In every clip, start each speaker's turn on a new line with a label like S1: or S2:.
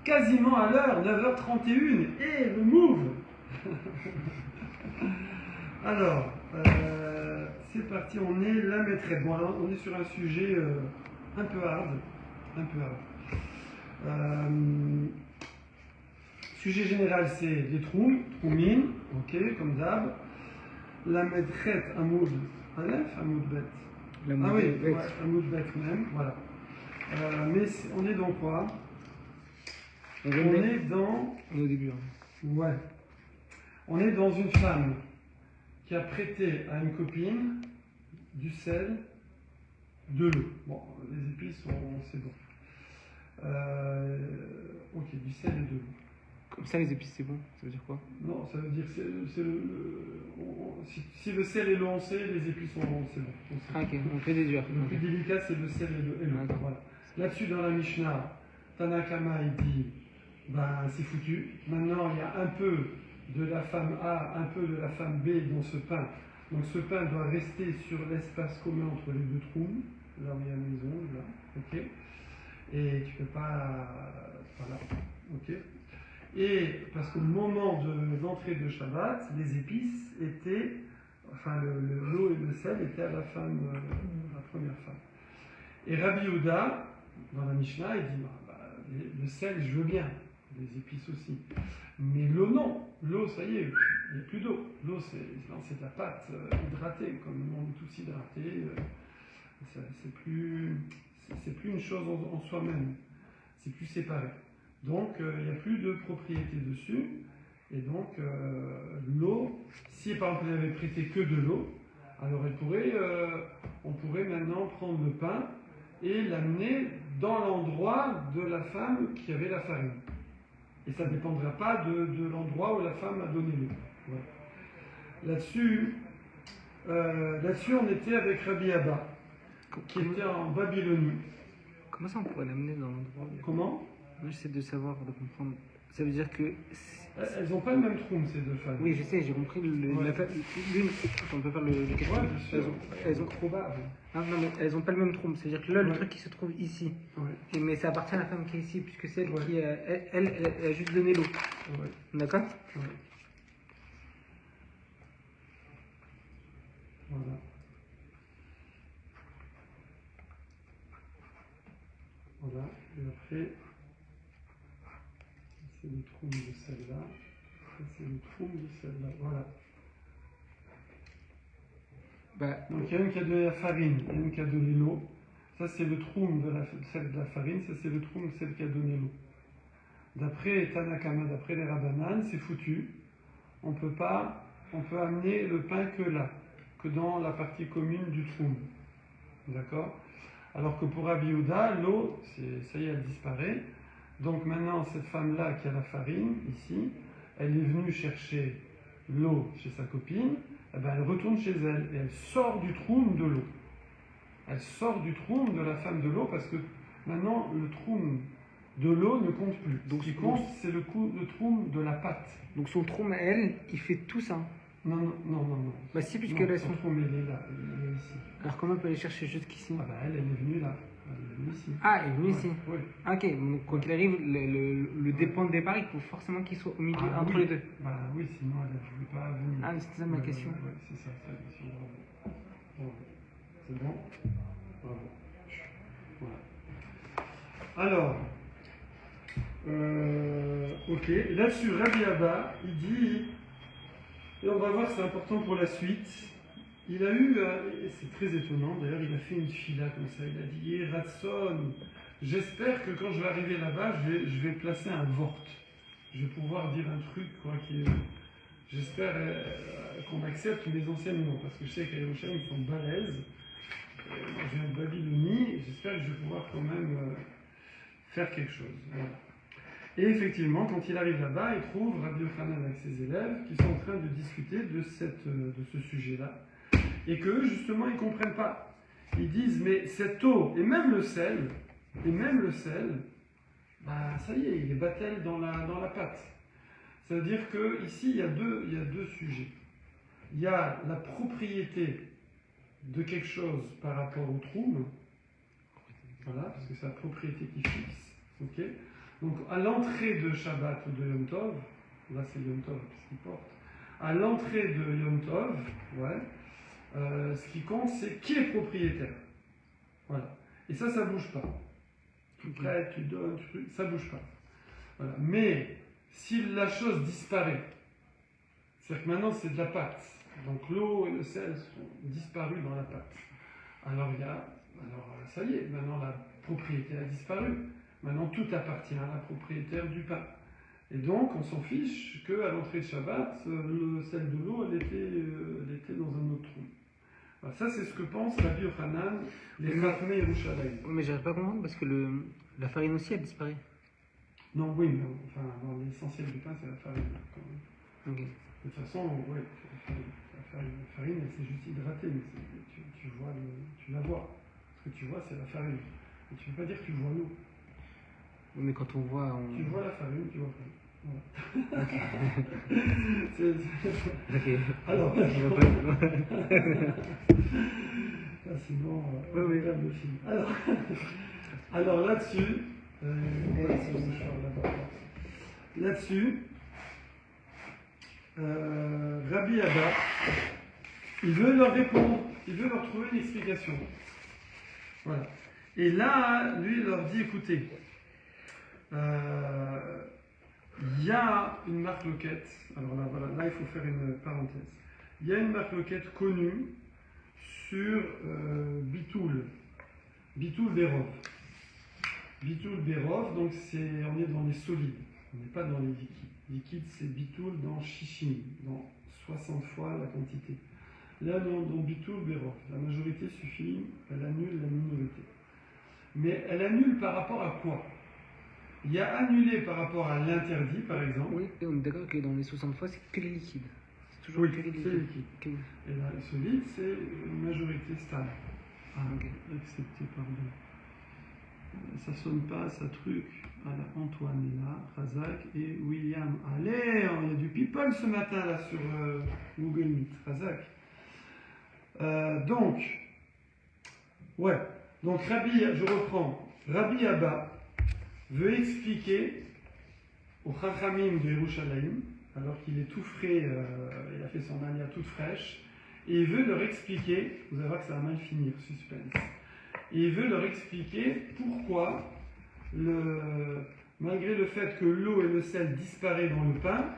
S1: quasiment à l'heure, 9h31, et le move. Alors, c'est parti, on est la maîtresse. Bon, alors, on est sur un sujet un peu hard. Sujet général, c'est les troumines, ok, comme d'hab. La maîtresse, un mood alef, un mood bête. Ah oui, ouais, un mood bête même, voilà. Mais on est dans quoi? On est dans...
S2: On est au début.
S1: Ouais. On est dans une femme qui a prêté à une copine du sel, de l'eau. Bon, les épices, c'est bon. Ok, du sel et de l'eau.
S2: Comme ça, les épices, c'est bon. Ça veut dire quoi?
S1: Non, ça veut dire que si le sel et l'eau on sait, les épices c'est bon.
S2: Ah, ok, on peut déduire.
S1: Le plus délicat, c'est le sel et l'eau. Voilà. Là-dessus, dans la Mishnah, Tanakama, il dit, ben, c'est foutu. Maintenant, il y a un peu de la femme A, un peu de la femme B dans ce pain. Donc ce pain doit rester sur l'espace commun entre les deux trous, là où il y a la maison, là, ok. Et tu peux pas, voilà, ok. Et parce qu'au moment de l'entrée de Shabbat, les épices étaient, enfin l'eau et le sel étaient à la femme, la première femme. Et Rabbi Yehuda, dans la Mishnah, il dit, le sel, je veux bien, les épices aussi. Mais l'eau, non. L'eau, ça y est, il n'y a plus d'eau. L'eau, c'est de la pâte hydratée, comme on est tous hydratés. C'est plus une chose en soi-même. C'est plus séparé. Donc, il n'y a plus de propriété dessus. Et donc, l'eau, si par exemple elle avait prêté que de l'eau, alors on pourrait maintenant prendre le pain et l'amener dans l'endroit de la femme qui avait la farine. Et ça ne dépendra pas de l'endroit où la femme a donné l'eau. Voilà. Là-dessus, on était avec Rabbi Abba, qui était en Babylonie.
S2: Comment ça on pourrait l'amener dans l'endroit?
S1: Comment?
S2: Moi, j'essaie de savoir, de comprendre. Ça veut dire que...
S1: Elles n'ont pas le même trou, ces deux femmes.
S2: Oui, je sais, j'ai compris. L'une, on peut faire le calcul.
S1: Ouais,
S2: elles ont probable. Ah, non, mais elles n'ont pas le même trou. C'est-à-dire que là, le truc qui se trouve ici. Ouais. Mais ça appartient à la femme qui est ici, puisque c'est elle qui elle a juste donné l'eau. Ouais. D'accord? Ouais.
S1: Voilà. Voilà. Et après, c'est le trou de celle-là. Ça, c'est le trou de celle-là. Voilà. Donc il y a une qui a donné la farine, il y a une qui a donné l'eau. Ça c'est le troum de celle de la farine, ça c'est le troum de celle qui a donné l'eau. D'après Tanakama, d'après les Rabbanan, c'est foutu. On peut amener le pain que là, que dans la partie commune du troum. D'accord? Alors que pour Rabbi Yehuda, l'eau, ça y est, elle disparaît. Donc maintenant, cette femme-là qui a la farine, ici, elle est venue chercher l'eau chez sa copine. Eh ben, elle retourne chez elle et elle sort du troum de l'eau. Elle sort du troum de la femme de l'eau parce que maintenant le troum de l'eau ne compte plus. Donc ce qui compte, c'est le troum de la pâte.
S2: Donc son troum, elle, il fait tout ça.
S1: Non.
S2: Bah si, puisque
S1: là, son troum, il est là, il est ici.
S2: Alors comment on peut aller chercher jusqu'ici?
S1: Ah bah elle est venue là. Elle est venue ici.
S2: Ah, elle est venue ici.
S1: Oui.
S2: Ok, donc quoi qu'il arrive, le dépôt de départ, il faut forcément qu'il soit au milieu, entre les deux.
S1: Bah oui, sinon elle ne voulait pas venir.
S2: Ah, c'est ça ma question.
S1: Oui, c'est ça, c'est la question. Bravo. C'est bon? Bravo. Voilà. Alors, ok, là-dessus, Rabbi Abba, il dit, et on va voir, c'est important pour la suite. Il a eu, et c'est très étonnant, d'ailleurs, il a fait une fila comme ça, il a dit, Ratson, j'espère que quand je vais arriver là-bas, je vais placer un vort. Je vais pouvoir dire un truc, quoi, j'espère qu'on accepte mes enseignements, parce que je sais qu'à Yerushalayim, ils sont balèzes. Moi, je viens de Babylonie, et j'espère que je vais pouvoir quand même faire quelque chose. Voilà. Et effectivement, quand il arrive là-bas, il trouve Rabbi Yochanan avec ses élèves qui sont en train de discuter de ce sujet-là. Et qu'eux, justement, ils ne comprennent pas. Ils disent, mais cette eau, et même le sel, bah, ça y est, il est battel dans la pâte. C'est-à-dire qu'ici, il y a deux sujets. Il y a la propriété de quelque chose par rapport au troum, voilà, parce que c'est la propriété qui fixe, ok. Donc à l'entrée de Shabbat ou de Yom Tov, là c'est Yom Tov puisqu'il porte, à l'entrée de Yom Tov, ce qui compte c'est qui est propriétaire. Voilà. Et ça bouge pas. Tu prêtes, tu donnes, ça bouge pas. Voilà. Mais si la chose disparaît, c'est-à-dire que maintenant c'est de la pâte, donc l'eau et le sel sont disparus dans la pâte. Alors ça y est, maintenant la propriété a disparu. Maintenant tout appartient à la propriétaire du pain. Et donc on s'en fiche qu'à l'entrée de Shabbat, le sel de l'eau, elle était dans un autre trou. Alors ça c'est ce que pense Rabbi Yochanan, les Chachmei Yerushalayim.
S2: Mais j'arrive pas à comprendre parce que la farine aussi elle disparaît.
S1: Non, oui, mais enfin, dans l'essentiel du pain, c'est la farine. Quand même.
S2: Okay.
S1: De toute façon, ouais, la farine, elle s'est juste hydratée, mais tu la vois. Ce que tu vois, c'est la farine. Et tu ne peux pas dire que tu vois l'eau.
S2: Oui, mais quand on voit.
S1: Tu vois la farine, tu vois pas. Voilà.
S2: Ok.
S1: Alors, sinon,
S2: oui.
S1: perd le film. Alors là-dessus, là-dessus, Rabbi Abba, il veut leur répondre, il veut leur trouver une explication. Voilà. Et là, lui, il leur dit, écoutez, il y a une marque loquette, alors là, voilà, là il faut faire une parenthèse. Il y a une marque loquette connue sur Bitoul Berov. Bitoul Berov, donc on est dans les solides, on n'est pas dans les liquides. Liquide, c'est Bitoul dans Shishim, dans 60 fois la quantité. Là, dans Bitoul Berov, la majorité suffit, elle annule la minorité. Mais elle annule par rapport à quoi? Il y a annulé par rapport à l'interdit, par exemple.
S2: Oui, et on est d'accord que dans les 60 fois, c'est que les liquides. C'est toujours
S1: Oui,
S2: que les liquides.
S1: c'est les liquides.
S2: Okay.
S1: Et là, les solides, c'est une majorité stable.
S2: Ah, ok.
S1: Accepté, pardon. Ça sonne pas, ça truc. Voilà, Antoine est là, Razak et William. Allez, il y a du people ce matin là sur Google Meet. Razak. Donc je reprends. Rabbi Abba veut expliquer au Chachamim de Yerushalayim, alors qu'il est tout frais, il a fait son alia toute fraîche, et il veut leur expliquer, vous allez voir que ça va mal finir, suspense, et il veut leur expliquer pourquoi, malgré le fait que l'eau et le sel disparaissent dans le pain,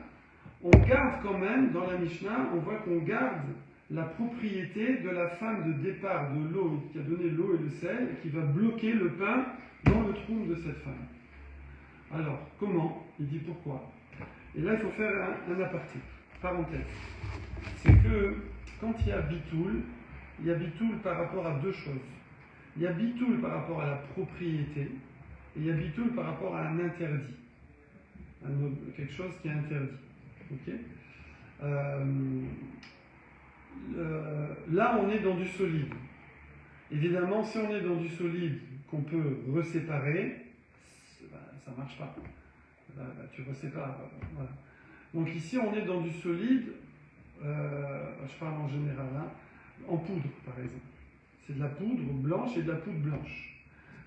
S1: on garde quand même, dans la Mishnah, on voit qu'on garde la propriété de la femme de départ de l'eau, qui a donné l'eau et le sel, et qui va bloquer le pain dans le trou de cette femme. Alors, comment? Il dit pourquoi. Et là, il faut faire un aparté, parenthèse. C'est que, quand il y a bitoul par rapport à deux choses. Il y a bitoul par rapport à la propriété, et il y a bitoul par rapport à un interdit. Quelque chose qui est interdit. Ok? Là, on est dans du solide. Évidemment, si on est dans du solide qu'on peut reséparer, ça ne marche pas. Là, tu resépares. Voilà. Donc ici, on est dans du solide, je parle en général, en poudre, par exemple. C'est de la poudre blanche et de la poudre blanche.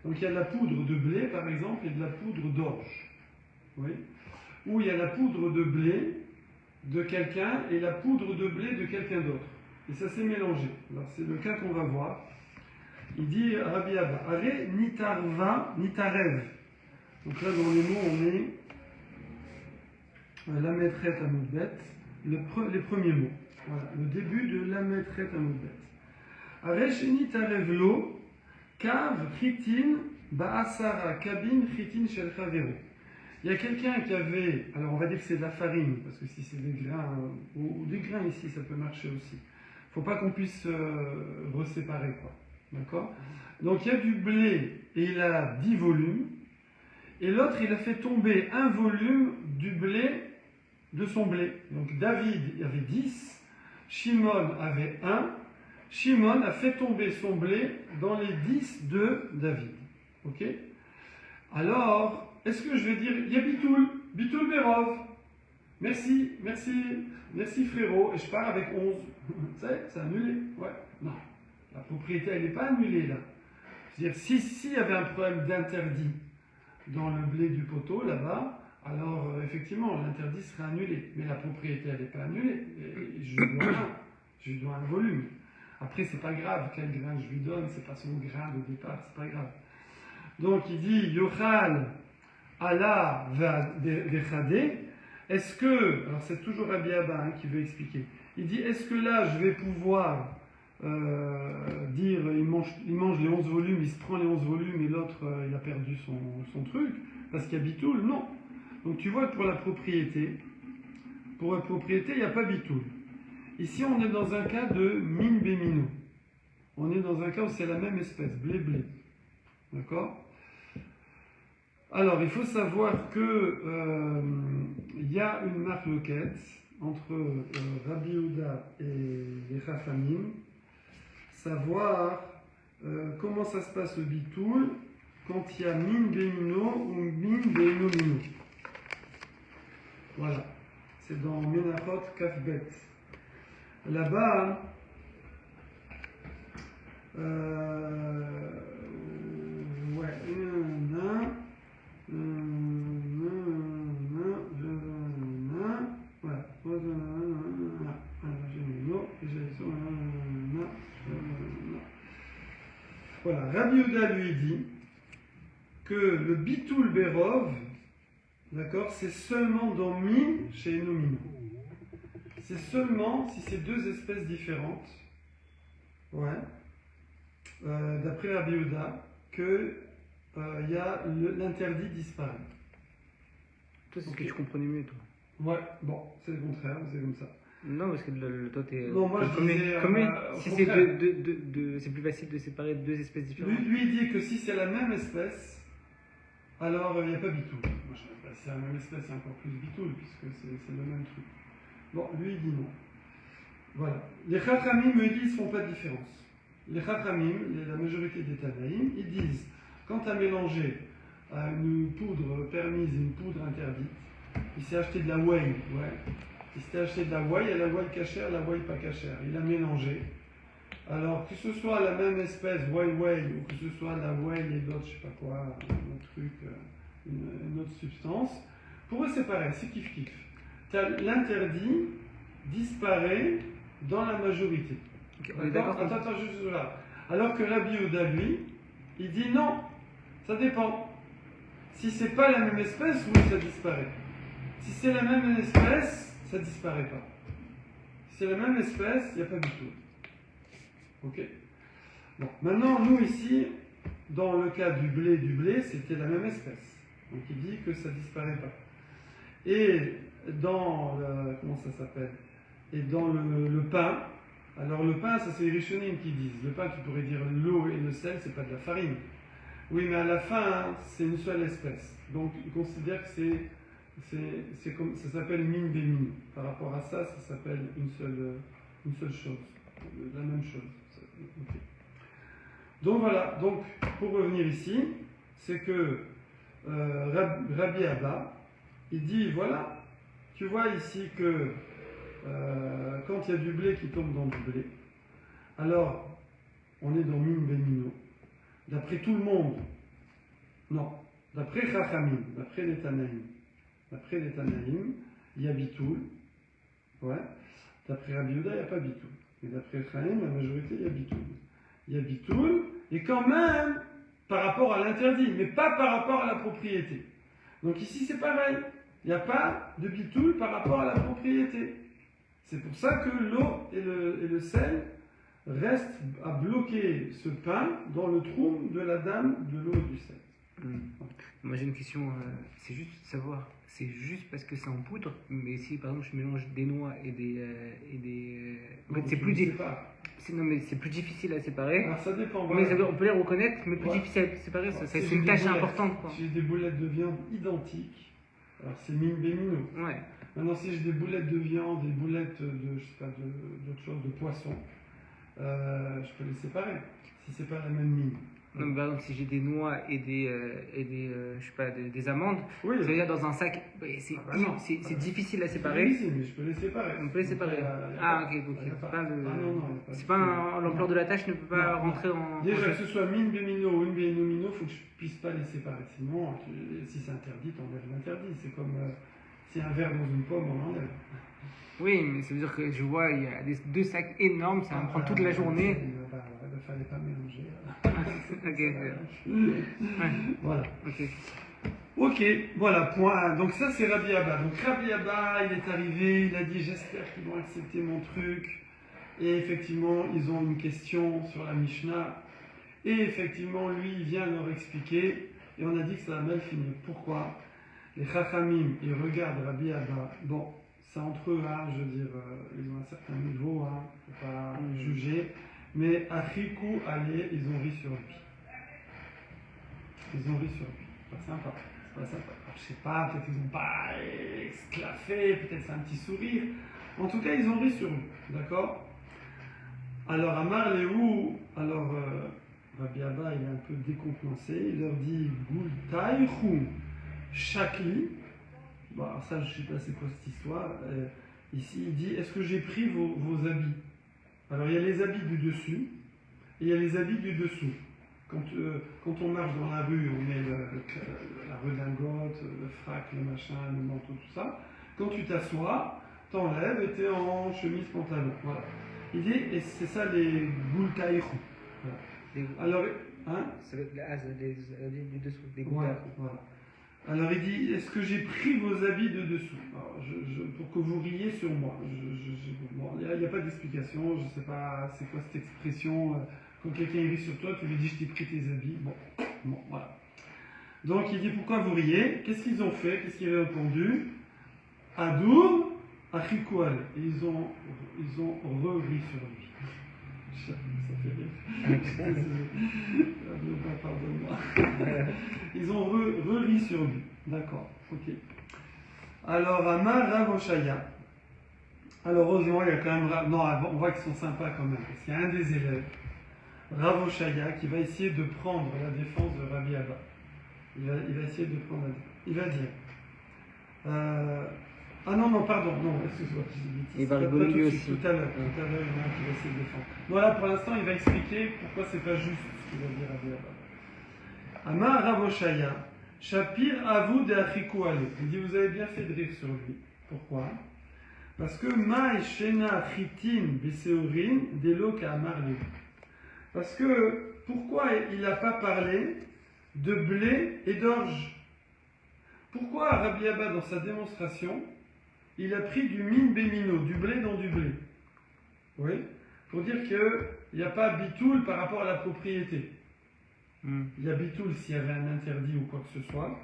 S1: Donc il y a de la poudre de blé, par exemple, et de la poudre d'orge. Oui. Ou il y a la poudre de blé de quelqu'un et la poudre de blé de quelqu'un d'autre. Et ça s'est mélangé. Alors c'est le cas qu'on va voir. Il dit Rabbi Abba, Are nitarva nitarev. Donc là dans les mots on est la maîtresse à Moudbet, les premiers mots. Voilà, le début de la maîtresse à Moudbet. Are nitarev lo kav chitin ba'asara kabin chitin shel chavero. Il y a quelqu'un qui avait, alors on va dire que c'est de la farine, parce que si c'est des grains, ou des grains ici, ça peut marcher aussi. Il ne faut pas qu'on puisse reséparer, quoi. D'accord? Donc il y a du blé, et il a 10 volumes, et l'autre, il a fait tomber un volume du blé, de son blé. Donc David, il avait 10, Shimon avait 1, Shimon a fait tomber son blé dans les 10 de David. Ok? Alors, est-ce que je vais dire, il y a Bitoul Berov. Merci frérot, et je pars avec 11. C'est annulé. Ouais. Non, la propriété, elle n'est pas annulée là. C'est-à-dire, s'il y avait un problème d'interdit, dans le blé du poteau, là-bas, alors effectivement, l'interdit serait annulé. Mais la propriété, elle n'est pas annulée. Et je lui dois un. Je lui dois un volume. Après, c'est pas grave quel grain je lui donne, c'est pas son grain de départ, c'est pas grave. Donc il dit Yochal Allah va dechadé. Est-ce que, alors c'est toujours Rabbi Abba qui veut expliquer, il dit est-ce que là je vais pouvoir dire il mange les 11 volumes, il se prend les 11 volumes et l'autre il a perdu son truc parce qu'il y a bitoul? Non. Donc tu vois que pour la propriété, il n'y a pas bitoul. Ici on est dans un cas de min bémino. On est dans un cas où c'est la même espèce, blé-blé. D'accord? Alors, il faut savoir que il y a une marloquette entre Rabbi Yehuda et les Chachamim, savoir comment ça se passe le bitoul quand il y a min bémino ou min bémino. Voilà, c'est dans Menachot Kafbet. Là-bas, voilà, Rabbi Yehuda lui dit que le bitoul berov, d'accord, c'est seulement dans min chez Enomino. C'est seulement si c'est deux espèces différentes, ouais, d'après Rabbi Yehuda, que l'interdit disparaît.
S2: Toi, c'est ce que tu comprenais mieux, toi.
S1: Ouais, bon, c'est le contraire, c'est comme ça.
S2: Non, parce que toi, t'es.
S1: Non, moi, je disais,
S2: si c'est c'est plus facile de séparer deux espèces différentes.
S1: Lui, il dit que si c'est la même espèce, alors il n'y a pas bitoul. Moi, je sais pas, si c'est la même espèce, il y a encore plus bitoul, puisque c'est le même truc. Bon, lui, il dit non. Voilà. Les Chachamim, eux, ils ne font pas de différence. Les Chachamim, la majorité des Tanaïm, ils disent, quand tu as mélangé une poudre permise et une poudre interdite, il s'est acheté de la whey, ouais. Il s'est acheté de la whey, et la whey cachère, la whey pas cachère. Il a mélangé. Alors, que ce soit la même espèce, whey, ou que ce soit la whey et d'autres, je sais pas quoi, un autre truc, une autre substance, pour eux c'est pareil, c'est kiff-kiff. L'interdit disparaît dans la majorité.
S2: Okay, d'accord.
S1: Attends, juste là. Alors que Rabbi Yehuda, lui, il dit non, ça dépend. Si c'est pas la même espèce, oui, ça disparaît. Si c'est la même espèce, ça disparaît pas. Si c'est la même espèce, il n'y a pas du tout. Ok? Bon, maintenant, nous ici, dans le cas du blé, c'était la même espèce. Donc il dit que ça disparaît pas. Et dans le, comment ça s'appelle? Et dans le pain, alors le pain, ça c'est les Rishonim qui disent. Le pain, tu pourrais dire l'eau et le sel, c'est pas de la farine. Oui, mais à la fin, c'est une seule espèce. Donc ils considèrent que c'est comme, ça s'appelle min bémin. Par rapport à ça, ça s'appelle une seule chose, la même chose. Okay. Donc voilà. Donc pour revenir ici, c'est que Rabbi Abba, il dit voilà, tu vois ici que quand il y a du blé qui tombe dans du blé, alors on est dans min bémino. D'après tout le monde, non, d'après Chachamim, d'après les Tanaïm, il y a bitoul, ouais. D'après Rabbi Yehuda, il n'y a pas bitoul. Et d'après Chachamim, la majorité, il y a bitoul. Il y a bitoul, et quand même par rapport à l'interdit, mais pas par rapport à la propriété. Donc ici, c'est pareil. Il n'y a pas de bitoul par rapport à la propriété. C'est pour ça que l'eau et le sel restent à bloquer ce pain dans le trou de la dame de l'eau et du sel.
S2: Moi j'ai une question, c'est juste savoir, c'est juste parce que c'est en poudre, mais si par exemple je mélange des noix et des en fait c'est plus non mais c'est plus difficile à séparer.
S1: Alors ça dépend.
S2: Mais on peut les reconnaître, mais plus difficile à séparer, c'est une tâche importante quoi.
S1: Si j'ai des boulettes de viande identiques, alors c'est min bémino.
S2: Ouais.
S1: Maintenant si j'ai des boulettes de viande, des boulettes de je sais pas d'autres choses, de poisson, je peux les séparer si c'est pas la même mine.
S2: Non, mais par exemple, si j'ai des noix et je sais pas, des amandes,
S1: Oui.
S2: ça veut dire dans un sac, c'est difficile à séparer.
S1: Oui, mais je peux les séparer.
S2: On peut les séparer. Ok, donc c'est pas l'ampleur de la tâche ne peut pas rentrer en.
S1: Déjà, que ce soit min bémino ou une bénomino, il faut que je puisse pas les séparer. Sinon, si c'est interdit, t'enlèves l'interdit. C'est comme si un verre dans une pomme, on enlève.
S2: Oui, mais ça veut dire que je vois, il y a deux sacs énormes, ça va me prendre toute la journée.
S1: Il ne fallait pas mélanger. Voilà. Ok, voilà, point 1. Donc ça, c'est Rabbi Abba. Donc Rabbi Abba, il est arrivé, il a dit, j'espère qu'ils vont accepter mon truc. Et effectivement, ils ont une question sur la Mishnah. Et effectivement, lui, il vient leur expliquer. Et on a dit que ça va mal finir. Pourquoi? Les Chachamim, ils regardent Rabbi Abba. Bon, c'est entre eux, hein, je veux dire, ils ont un certain niveau, hein, faut pas juger. Mais Achikou, allez, ils ont ri sur lui. Ils ont ri sur lui. C'est pas sympa. C'est pas sympa. Alors, je sais pas, peut-être qu'ils n'ont pas esclaffé, peut-être c'est un petit sourire. En tout cas, ils ont ri sur lui. D'accord? Alors, Amar Léou, Rabbi Abba, il est un peu décontenancé. Il leur dit Goultaïchou Shakli. Bon, alors ça, je ne sais pas c'est quoi cette histoire. Ici, il dit est-ce que j'ai pris vos habits? Alors, il y a les habits du dessus et il y a les habits du dessous. Quand on marche dans la rue, on met la redingote, le frac, le machin, le manteau, tout ça. Quand tu t'assois, t'enlèves et t'es en chemise pantalon. Voilà. Il dit, et c'est ça les goultaïchou. Voilà. Alors, hein?
S2: C'est les habits du dessous, les
S1: voilà, voilà. Alors il dit, est-ce que j'ai pris vos habits de dessous? Alors, pour que vous riez sur moi. Bon, il n'y a pas d'explication, je ne sais pas c'est quoi cette expression. Quand quelqu'un rit sur toi, tu lui dis, je t'ai pris tes habits. Bon, voilà. Donc il dit, pourquoi vous riez? Qu'est-ce qu'ils ont fait? Qu'est-ce qu'il a répondu? Adour, Achikoual. Et ils ont re-ri sur lui. Ça fait rire. Pardonne-moi. Ils ont re-ri sur lui. D'accord, ok. Alors, Amar Ravoshaya. Alors, heureusement, il y a quand même. Non, on voit qu'ils sont sympas quand même. Parce qu'il y a un des élèves, Ravoshaya, qui va essayer de prendre la défense de Rabbi Abba. Il va essayer de prendre la défense. Il va dire. Ah non, pardon, excuse-moi.
S2: Il va rigoler lui aussi.
S1: Tout à l'heure, il y en a un qui va essayer de défendre. Voilà, pour l'instant, il va expliquer pourquoi c'est pas juste ce qu'il va dire Rabbi Abba. Amar Ravoshaya, Shapir Avou de Achikou Ale. Il dit, vous avez bien fait de rire sur lui. Pourquoi? Parce que Ma Shena Chitin Beseorin Delo Kamar Levi. Parce que, pourquoi il n'a pas parlé de blé et d'orge? Pourquoi Rabbi Abba, dans sa démonstration, il a pris du min bémino, du blé dans du blé? Oui, pour dire qu'il n'y a pas bitoul par rapport à la propriété. Il y a bitoul s'il y avait un interdit ou quoi que ce soit,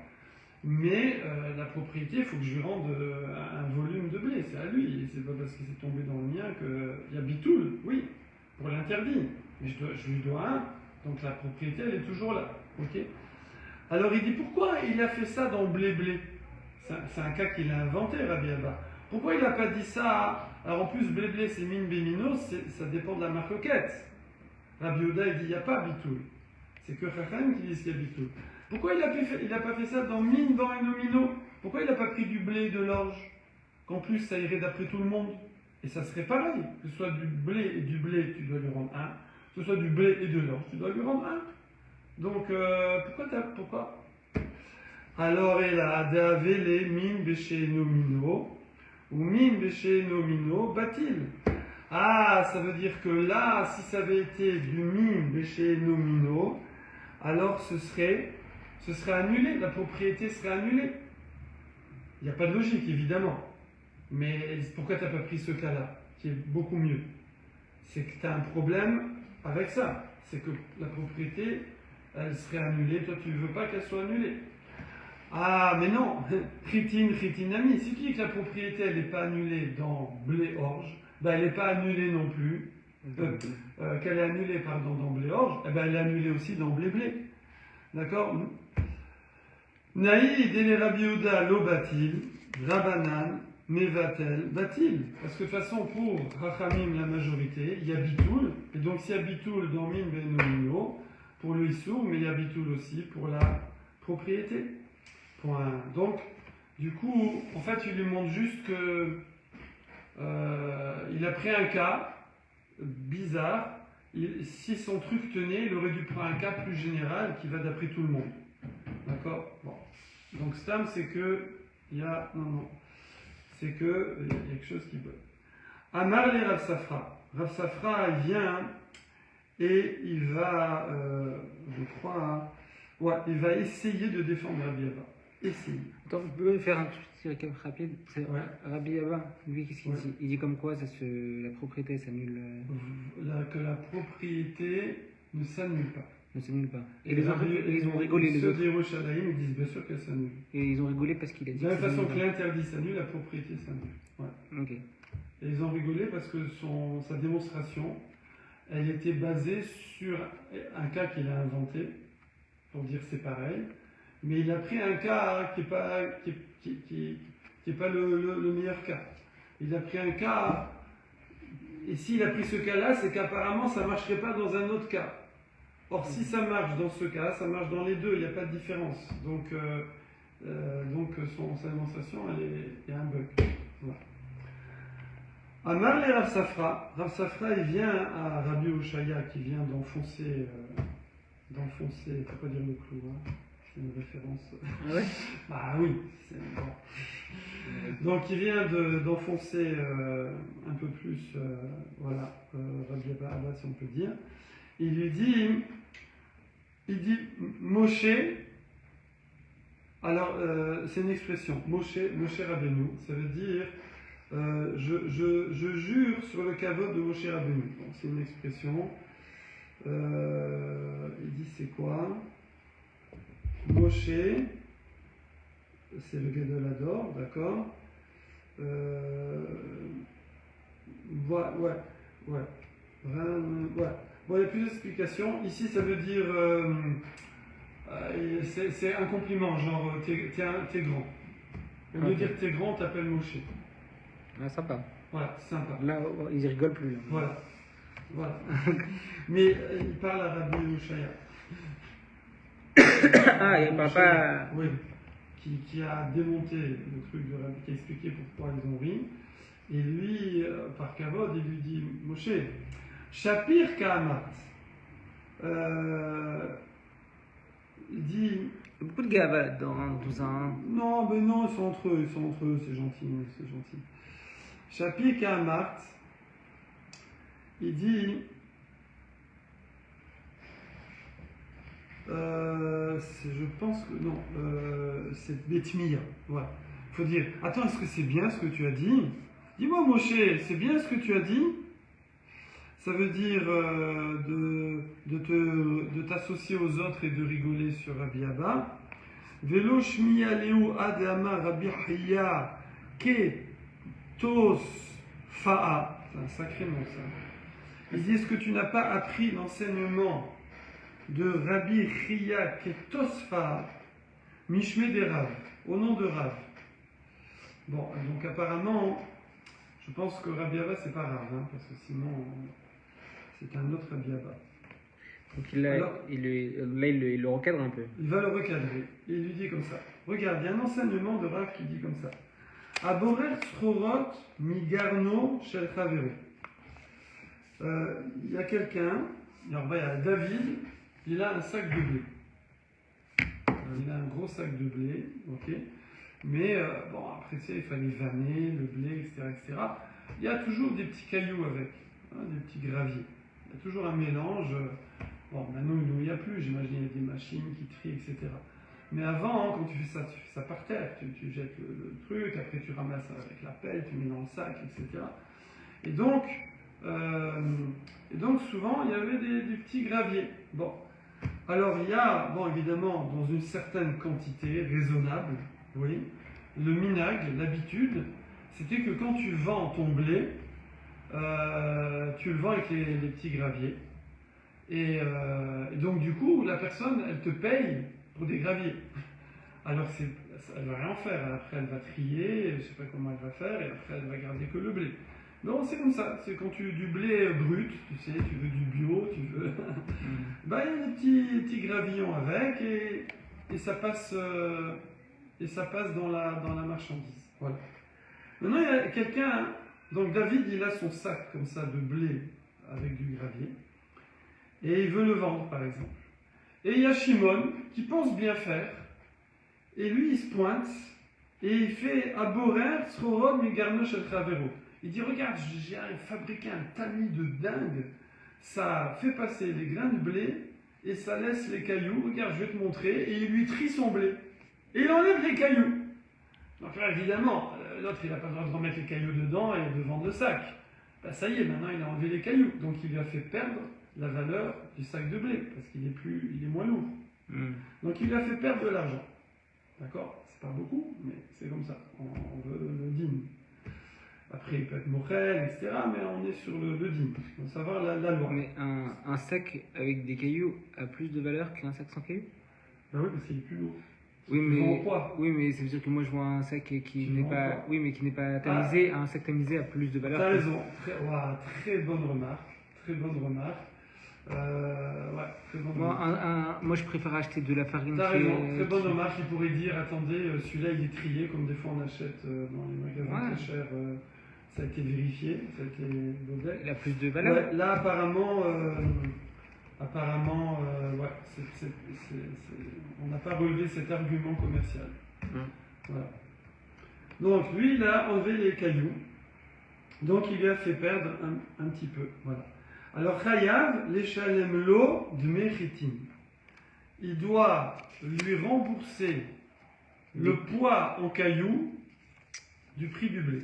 S1: mais la propriété, il faut que je lui rende un volume de blé, c'est à lui, c'est pas parce que c'est tombé dans le mien qu'il y a bitoul, oui, pour l'interdit, mais je lui dois un, donc la propriété elle est toujours là, ok? Alors il dit pourquoi il a fait ça dans blé-blé? C'est un cas qu'il a inventé, Rabbi Abba. Pourquoi il n'a pas dit ça? Alors en plus, blé-blé c'est min bémino, ça dépend de la marcoquette. Rabbi Oda il dit il n'y a pas bitoul. C'est que Chachamim qui dit qu'il y a bitoul. Pourquoi il n'a pas fait ça dans min, ban et nomino? Pourquoi il n'a pas pris du blé et de l'orge? Qu'en plus ça irait d'après tout le monde. Et ça serait pareil. Que ce soit du blé et du blé, tu dois lui rendre un. Que ce soit du blé et de l'orge, tu dois lui rendre un. Donc, pourquoi? Alors, elle a adavele min béché nomino, ou min béché nomino batil. Ah, ça veut dire que là, si ça avait été du min béché nomino, alors ce serait annulé, la propriété serait annulée. Il n'y a pas de logique, évidemment. Mais pourquoi tu n'as pas pris ce cas-là, qui est beaucoup mieux? C'est que tu as un problème avec ça. C'est que la propriété, elle serait annulée, toi tu ne veux pas qu'elle soit annulée. Ah, mais non, Khitinami, si tu dis que la propriété elle n'est pas annulée dans blé-orge, ben elle n'est pas annulée non plus, qu'elle est annulée dans blé-orge, eh ben elle est annulée aussi dans blé-blé. D'accord? Naïd et les Rabbi Yehuda lo batil, Rabanan, Mevatel, batil. Parce que de toute façon, pour Rachamim, la majorité, il y a bitoul, et donc s'il y a bitoul dans min ben nomino, pour le issour, mais il y a bitoul aussi pour la propriété. Point. Donc, du coup, en fait, il lui montre juste que il a pris un cas bizarre. Si son truc tenait, il aurait dû prendre un cas plus général qui va d'après tout le monde. D'accord? Bon. Donc, Stam, c'est que il y a. Non. C'est que il y a quelque chose qui bug. Amar les Rav Safra. Rav Safra, il vient et il va, je crois, il va essayer de défendre Rabbi Abba. Essayer.
S2: Attends, on peut faire un petit récap rapide.
S1: Ouais.
S2: Rabbi Abba, lui, qu'est-ce qu'il dit? Il dit comme quoi la propriété s'annule.
S1: Que la propriété ne s'annule pas.
S2: Ne s'annule pas. Et ils ont rigolé les autres.
S1: Ceux d'Yerushalayim, ils disent bien sûr qu'elle s'annule.
S2: Et ils ont rigolé parce qu'il a dit.
S1: De la même façon que l'interdit s'annule, la propriété s'annule. Ouais.
S2: Ok.
S1: Et ils ont rigolé parce que sa démonstration, elle était basée sur un cas qu'il a inventé, pour dire c'est pareil, mais il a pris un cas qui n'est pas le meilleur cas. Il a pris un cas, et s'il a pris ce cas-là, c'est qu'apparemment ça ne marcherait pas dans un autre cas. Or, si ça marche dans ce cas, ça marche dans les deux, il n'y a pas de différence. Donc sa démonstration, il y a un bug. Voilà. Amar le Rav Safra. Rav Safra, il vient à Rabbi Oshaya qui vient d'enfoncer, faut pas dire le clou, hein. C'est une référence.
S2: Ah ouais?
S1: Bah oui, c'est bon. Donc il vient d'enfoncer un peu plus, Rabbi Abba, si on peut dire. Il lui dit, Moshe. Alors c'est une expression, Moshe Rabbeinu, ça veut dire je jure sur le kavod de Moshe Rabbeinu. Donc, c'est une expression. Il dit c'est quoi? Moshe, c'est le Gadol Hador, d'accord? Ouais. Bon, il y a plus d'explications. Ici, ça veut dire. C'est un compliment, genre t'es grand. Au lieu de dire t'es grand, t'appelles Moshe.
S2: Ah, sympa.
S1: Voilà, sympa.
S2: Là, ils rigolent plus. Là.
S1: Voilà. Mais il parle à Rabbi Oshaya.
S2: Il parle pas.
S1: Oui. Qui a démonté le truc de Rabbi, qui a expliqué pourquoi ils ont ri. Et lui, par kavod, il lui dit Moshe, Shapir Ka'amat. Il dit.
S2: Beaucoup de gars dans tout ça. Hein.
S1: Non, ils sont entre eux, c'est gentil. Shapir Ka'amat, il dit. Je pense que non, c'est Betmia. Voilà. Il faut dire, attends, est-ce que c'est bien ce que tu as dit? Dis-moi, Moshe, c'est bien ce que tu as dit? Ça veut dire de t'associer aux autres et de rigoler sur Rabbi Abba. Velo shmi aleu ad amar Rabbi Hiya ke tos fa'a. C'est un sacré nom ça. Il dit, est-ce que tu n'as pas appris l'enseignement de Rabbi Hiya ke tos fa'a mishme de Rav, au nom de Rav? Bon, donc apparemment, je pense que Rabbi Abba c'est pas Rav, hein, parce que sinon c'est un autre Rabbi Abba.
S2: Donc il le recadre un peu.
S1: Il va le recadrer. Et il lui dit comme ça. Regarde, il y a un enseignement de Rav qui dit comme ça. Aborer srorot migarno shel chavero. Il y a quelqu'un, il y a David, il a un sac de blé. Il a un gros sac de blé, ok. Mais après ça, il fallait vanner le blé, etc. Il y a toujours des petits cailloux avec, des petits graviers. Il y a toujours un mélange. Bon, maintenant, il n'y a plus, j'imagine, il y a des machines qui trient, etc. Mais avant, quand tu fais ça par terre. Tu jettes le truc, après tu ramasses avec la pelle, tu mets dans le sac, etc. Et donc souvent, il y avait des petits graviers. Bon. Alors, il y a, évidemment, dans une certaine quantité raisonnable, oui, le minag, l'habitude, c'était que quand tu vends ton blé, tu le vends avec les petits graviers. Et donc, du coup, la personne, elle te paye pour des graviers. Alors, elle ne va rien faire. Après, elle va trier, je ne sais pas comment elle va faire, et après, elle va garder que le blé. Non, c'est comme ça. C'est quand du blé brut, tu sais, tu veux du bio, tu veux. Bah, il y a des petits gravillons avec et ça passe, dans la marchandise. Voilà. Maintenant, il y a quelqu'un. Donc, David, il a son sac comme ça de blé avec du gravier et il veut le vendre, par exemple. Et il y a Shimon qui pense bien faire et lui, il se pointe et il fait Aborer, Sroron, Migarnosh et Travero. Il dit, regarde, j'ai fabriqué un tamis de dingue, ça fait passer les grains de blé et ça laisse les cailloux, regarde, je vais te montrer, et il lui trie son blé. Et il enlève les cailloux. Donc là, évidemment, l'autre, il n'a pas le droit de remettre les cailloux dedans et de vendre le sac. Ben, ça y est, maintenant, il a enlevé les cailloux. Donc il lui a fait perdre la valeur du sac de blé, parce qu'il est moins lourd. Donc il lui a fait perdre de l'argent. D'accord? C'est pas beaucoup, mais c'est comme ça. On veut le digne. Après, il peut être mochel, etc. Mais on est sur le digne. Il faut savoir la loi.
S2: Mais un sac avec des cailloux a plus de valeur qu'un sac sans cailloux?
S1: Ben oui, parce qu'il est plus lourd.
S2: Oui, mais ça veut dire que moi je vois un sac qui n'est pas, oui, mais qui n'est pas tamisé, un sac tamisé a plus de valeur.
S1: T'as raison. Très bonne remarque. Très bonne remarque. Très bonne remarque.
S2: Moi je préfère acheter de la farine.
S1: T'as raison. Très bonne remarque. Il pourrait dire, attendez, celui-là il est trié, comme des fois on achète dans les magasins très chers. Ça a été vérifié, ça a été modèle.
S2: Il a plus de valeur.
S1: Ouais, là apparemment, on n'a pas relevé cet argument commercial. Voilà. Donc lui, il a enlevé les cailloux. Donc il lui a fait perdre un petit peu. Voilà. Alors Chayav, l'échalem lo de Mechitin. Il doit lui rembourser le poids en cailloux du prix du blé.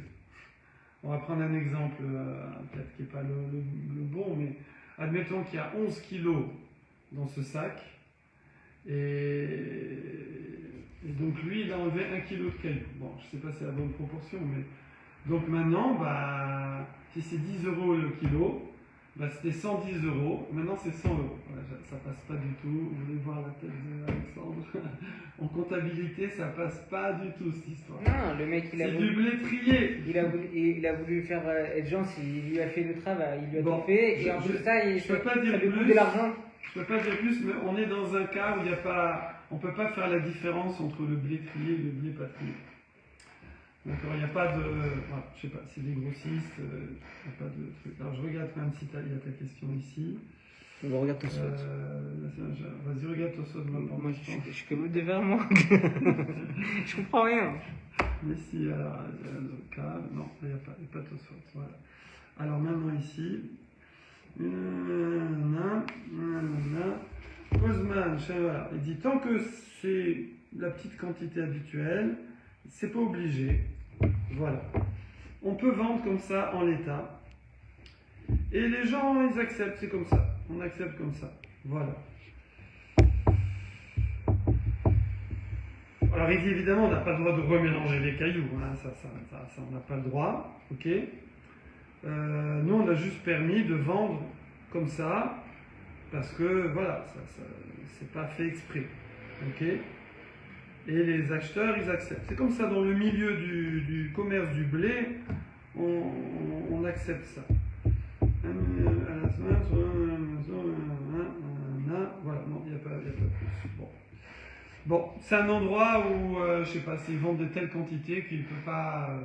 S1: On va prendre un exemple, peut-être qui n'est pas le bon, mais admettons qu'il y a 11 kilos dans ce sac, et donc lui, il a enlevé 1 kilo de cailloux. Bon, je ne sais pas si c'est la bonne proportion, mais... Donc maintenant, si c'est 10 euros le kilo, c'était 110 euros, maintenant c'est 100 euros. Voilà, ça passe pas du tout. Vous voulez voir la tête d'Alexandre? En comptabilité, ça passe pas du tout cette histoire.
S2: Non, le mec,
S1: c'est du blé trié.
S2: Il a voulu faire être gentil, il lui a fait le travail, il lui a tout fait, et en plus ça, lui coûte de l'argent.
S1: Je peux pas dire plus, mais on est dans un cas où il n'y a pas, on peut pas faire la différence entre le blé trié et le blé pas trié. D'accord, il n'y a pas de... je sais pas, c'est des grossistes, il n'y a pas de truc. Alors je regarde même si il y a ta question ici.
S2: On regarde tout ça.
S1: Vas-y, regarde tout ça.
S2: Moi, je suis comme de vers moi. Je comprends rien.
S1: Mais si, alors, le cas... Non, il n'y a pas tout ça. Voilà. Alors maintenant ici... Kozman, voilà. Il dit, tant que c'est la petite quantité habituelle, c'est pas obligé. Voilà. On peut vendre comme ça en l'état. Et les gens, ils acceptent, c'est comme ça. On accepte comme ça. Voilà. Alors, il dit évidemment, on n'a pas le droit de remélanger les cailloux. Hein. Ça, on n'a pas le droit. Ok. Nous, on a juste permis de vendre comme ça, parce que, voilà, c'est pas fait exprès. Ok. Et les acheteurs, ils acceptent. C'est comme ça, dans le milieu du commerce du blé, on accepte ça. Voilà, non, il n'y a pas plus. Bon, c'est un endroit où, je sais pas, s'ils vendent de telles quantités qu'il ne peut pas...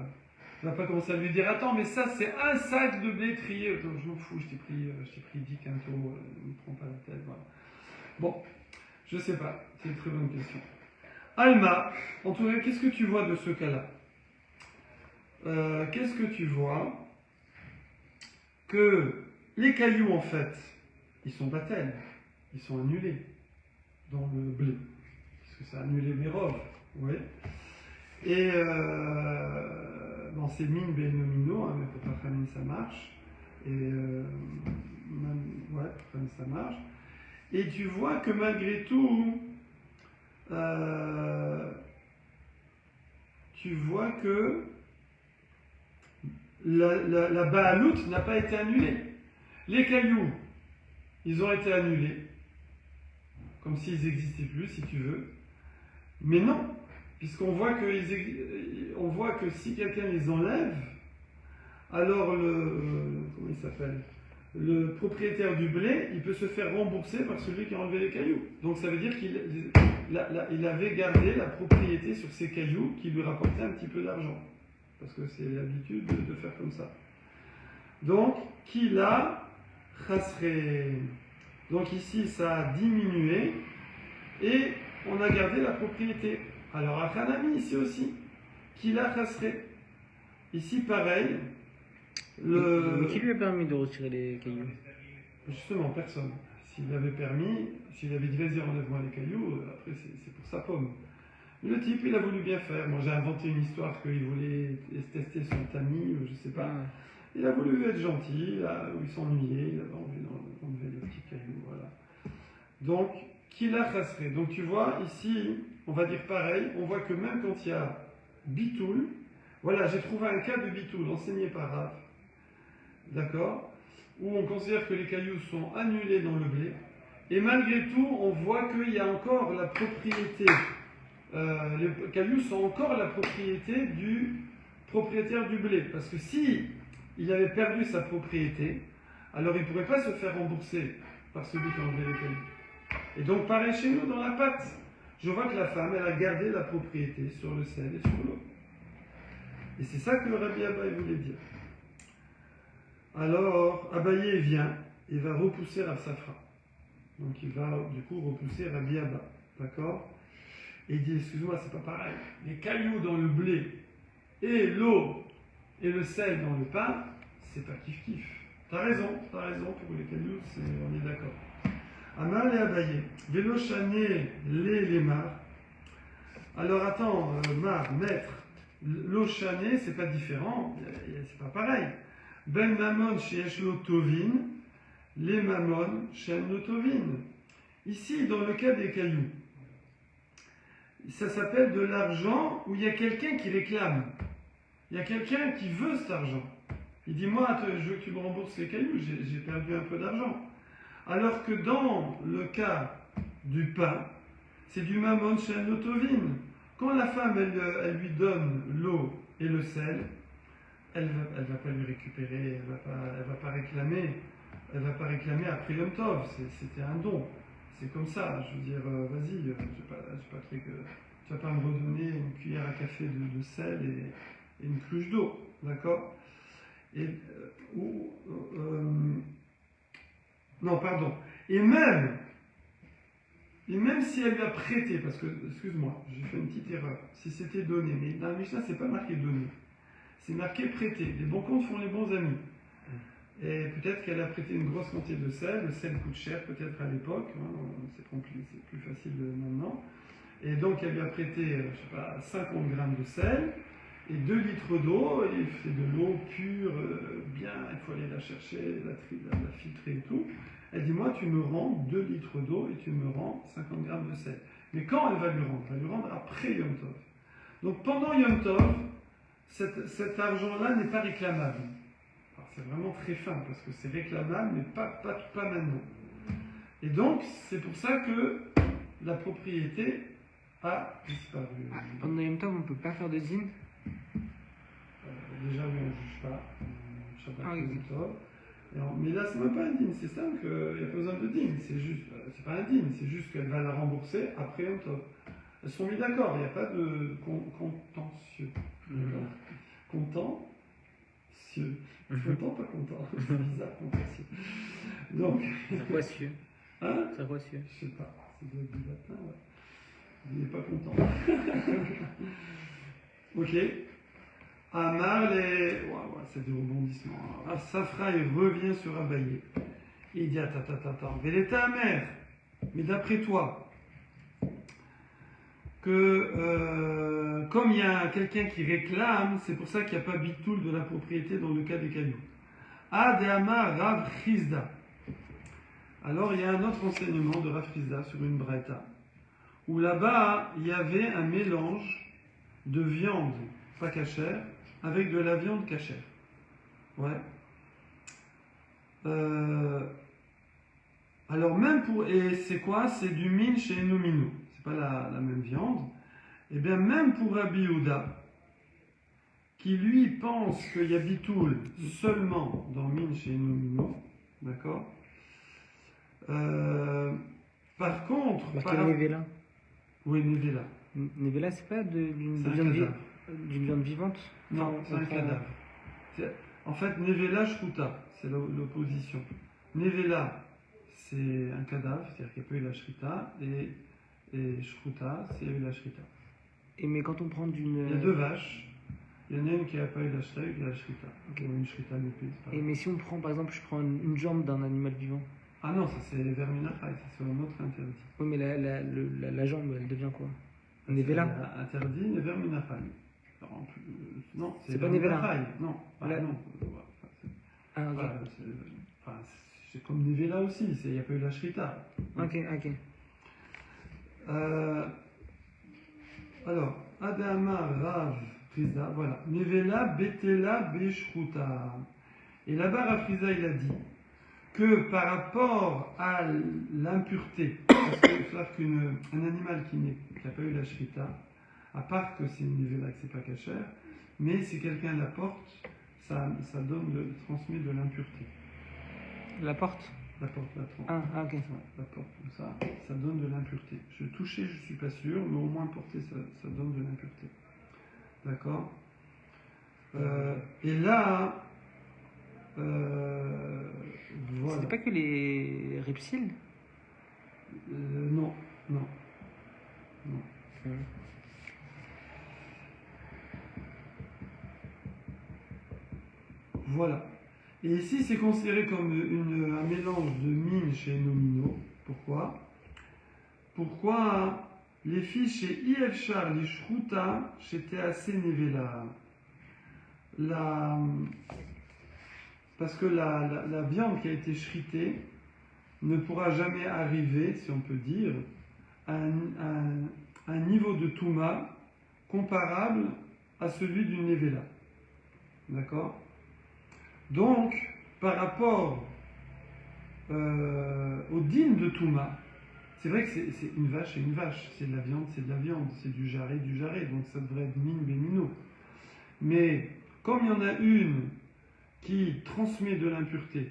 S1: il ne va pas commencer à lui dire, attends, mais ça, c'est un sac de blé trié. Donc, je m'en fous, je t'ai pris 10 quintaux, ne me prends pas la tête, voilà. Bon, je sais pas, c'est une très bonne question. Alma, en tout cas, qu'est-ce que tu vois de ce cas-là? Qu'est-ce que tu vois? Que les cailloux, en fait, ils sont battels, ils sont annulés dans le blé, puisque ça a annulé mes robes, oui. Et dans ces mines bénomino, hein, mais pour pas famine, ça marche. Et famine, ça marche. Et tu vois que malgré tout, tu vois que la Baalout n'a pas été annulée. Les cailloux, ils ont été annulés, comme s'ils n'existaient plus, si tu veux. Mais non, puisqu'on voit que, si quelqu'un les enlève, alors comment il s'appelle? Le propriétaire du blé, il peut se faire rembourser par celui qui a enlevé les cailloux. Donc ça veut dire qu'il avait gardé la propriété sur ces cailloux qui lui rapportaient un petit peu d'argent. Parce que c'est l'habitude de faire comme ça. Donc, Kila Chasre. Donc ici, ça a diminué et on a gardé la propriété. Alors, Achanami, ici aussi. Kila Chasre. Ici, pareil.
S2: Qui lui a permis de retirer les cailloux?
S1: Justement, personne. S'il avait permis, s'il avait dit vas-y, enlève-moi les cailloux, après c'est pour sa pomme. Le type, il a voulu bien faire. Moi, j'ai inventé une histoire qu'il voulait tester son tamis, je sais pas. Il a voulu être gentil, là où il s'ennuyait, il avait enlevé les petits cailloux, voilà. Donc, Kila Chasre. Donc, tu vois, ici, on va dire pareil, on voit que même quand il y a Bitoul, voilà, j'ai trouvé un cas de Bitoul enseigné par Rav, d'accord, où on considère que les cailloux sont annulés dans le blé, et malgré tout, on voit qu'il y a encore la propriété, les cailloux sont encore la propriété du propriétaire du blé, parce que si il avait perdu sa propriété, alors il ne pourrait pas se faire rembourser par celui qui a enlevé les cailloux. Et donc, pareil chez nous, dans la pâte, je vois que la femme, elle a gardé la propriété sur le sel et sur l'eau. Et c'est ça que le Rabbi Abaye voulait dire. Alors, Abaye vient et va repousser Rav Safra. Donc il va du coup repousser Rabbi Abba. D'accord? Et il dit, excuse-moi, c'est pas pareil. Les cailloux dans le blé et l'eau et le sel dans le pain, c'est pas kiff-kiff. T'as raison, pour les cailloux, on est d'accord. Amar et Abaye. Vélo chané les mar. Alors attends, mar, maître. L'eau chanée, c'est pas différent, c'est pas pareil. Ben mamon chez Eshlo Tovin, les mamon chez Eshlo Tovin. Ici, dans le cas des cailloux, ça s'appelle de l'argent où il y a quelqu'un qui réclame. Il y a quelqu'un qui veut cet argent. Il dit, moi, je veux que tu me rembourses les cailloux, j'ai perdu un peu d'argent. Alors que dans le cas du pain, c'est du mamon chez Eshlo Tovin. Quand la femme, elle lui donne l'eau et le sel, elle va pas lui récupérer, elle va pas réclamer après Yom Tov. C'était un don. C'est comme ça. Je veux dire, vas-y, tu vas pas me redonner une cuillère à café de sel et une cruche d'eau, d'accord? Non, pardon. Et même si elle lui a prêté, parce que, excuse-moi, j'ai fait une petite erreur, si c'était donné, mais dans la Mishnah, c'est pas marqué donné, c'est marqué prêté. Les bons comptes font les bons amis. Et peut-être qu'elle a prêté une grosse quantité de sel, le sel coûte cher peut-être à l'époque, hein, c'est plus facile maintenant. Et donc elle lui a prêté, je sais pas, 50 grammes de sel et 2 litres d'eau, et c'est de l'eau pure, bien, il faut aller la chercher, la filtrer et tout. Elle dit, moi, tu me rends 2 litres d'eau et tu me rends 50 grammes de sel. Mais quand elle va lui rendre? Elle va lui rendre après Yom Tov. Donc pendant Yom Tov, cet argent-là n'est pas réclamable. Alors, c'est vraiment très fin, parce que c'est réclamable, mais pas maintenant. Et donc, c'est pour ça que la propriété a disparu.
S2: Pendant Yom Tov, on ne peut pas faire de zine?
S1: Déjà, on ne juge pas. Shabbat
S2: oui.
S1: Yom Tov. Mais là, c'est même pas un dîme, c'est simple, il n'y a pas besoin de dîme, c'est pas un dîme, c'est juste qu'elle va la rembourser après Yom Tov. Elles sont mis d'accord, il n'y a pas de contentieux. Contentieux. Content, pas content. C'est bizarre, contentieux. Donc.
S2: C'est quoi cieux?
S1: Hein?
S2: C'est quoi cieux?
S1: Je sais pas, c'est du latin, ouais. Il n'est pas content. Ok. Amar les. C'est des rebondissements. Alors, Safra, il revient sur Abaye. Il dit, attends, mais l'état amer. Mais d'après toi, que comme il y a quelqu'un qui réclame, c'est pour ça qu'il n'y a pas bitoul de la propriété dans le cas des cailloux. Ad Amar Rav Chizda. Alors, il y a un autre enseignement de Rav Chizda sur une braïta, où là-bas, il y avait un mélange de viande pas cachère avec de la viande cachère. Ouais. Alors même pour... Et c'est quoi? C'est du min chez Enomino. C'est pas la même viande. Et bien même pour Rabbi Yehuda, qui lui pense qu'il y a bitoul seulement dans min chez Nomino, d'accord. Par contre,
S2: Parce qu'il y a Nevela.
S1: Oui, Nevela.
S2: Nevela, c'est pas d'une viande vivante?
S1: Non, c'est un cadavre. En fait, Nevela, Shruta, c'est l'opposition. Nevela, c'est un cadavre, c'est-à-dire qu'il n'y a pas eu la Shrita, et Shruta, c'est eu la Shrita.
S2: Et mais quand on prend d'une...
S1: Il y a deux vaches. Il y en a une qui n'a pas eu la Shrita et qui a la Shrita. Okay. Une Shrita d'épice.
S2: Et mais si on prend, par exemple, je prends une jambe d'un animal vivant?
S1: Ah non, ça c'est verminachai, c'est un autre interdit.
S2: Oui, mais la jambe, elle devient quoi? Nevela?
S1: Interdit, verminachai. Non, c'est
S2: pas Nevela.
S1: Non, non.
S2: Ah, ok.
S1: C'est comme Nevela aussi, il n'y a pas eu la Shrita.
S2: Ok.
S1: Alors, Adama, Rav, Friza, voilà. Nevela, Betela, Beshruta. Et là-bas, Rav Friza, il a dit que par rapport à l'impureté, parce qu'il faut savoir qu'un animal qui n'a pas eu la Shrita, à part que c'est une Nevela, que c'est pas cachère, mais si quelqu'un la porte, ça transmet de l'impureté.
S2: La porte?
S1: La porte, la trompe.
S2: Ah, ok.
S1: La porte, comme ça donne de l'impureté. Toucher, je suis pas sûr, mais au moins porter, ça donne de l'impureté. D'accord. Et là, voilà.
S2: C'était pas que les reptiles?
S1: Non. Voilà. Et ici, c'est considéré comme un mélange de mine chez Nomino. Pourquoi les filles chez Ielchar, les Shruta, chez TAC Nevela? Parce que la viande qui a été shritée ne pourra jamais arriver, si on peut dire, à un niveau de Touma comparable à celui d'une Nevela. D'accord? Donc, par rapport au dîme de Touma, c'est vrai que c'est une vache et une vache, c'est de la viande, c'est du jarret, donc ça devrait être mine bémino. Mais comme il y en a une qui transmet de l'impureté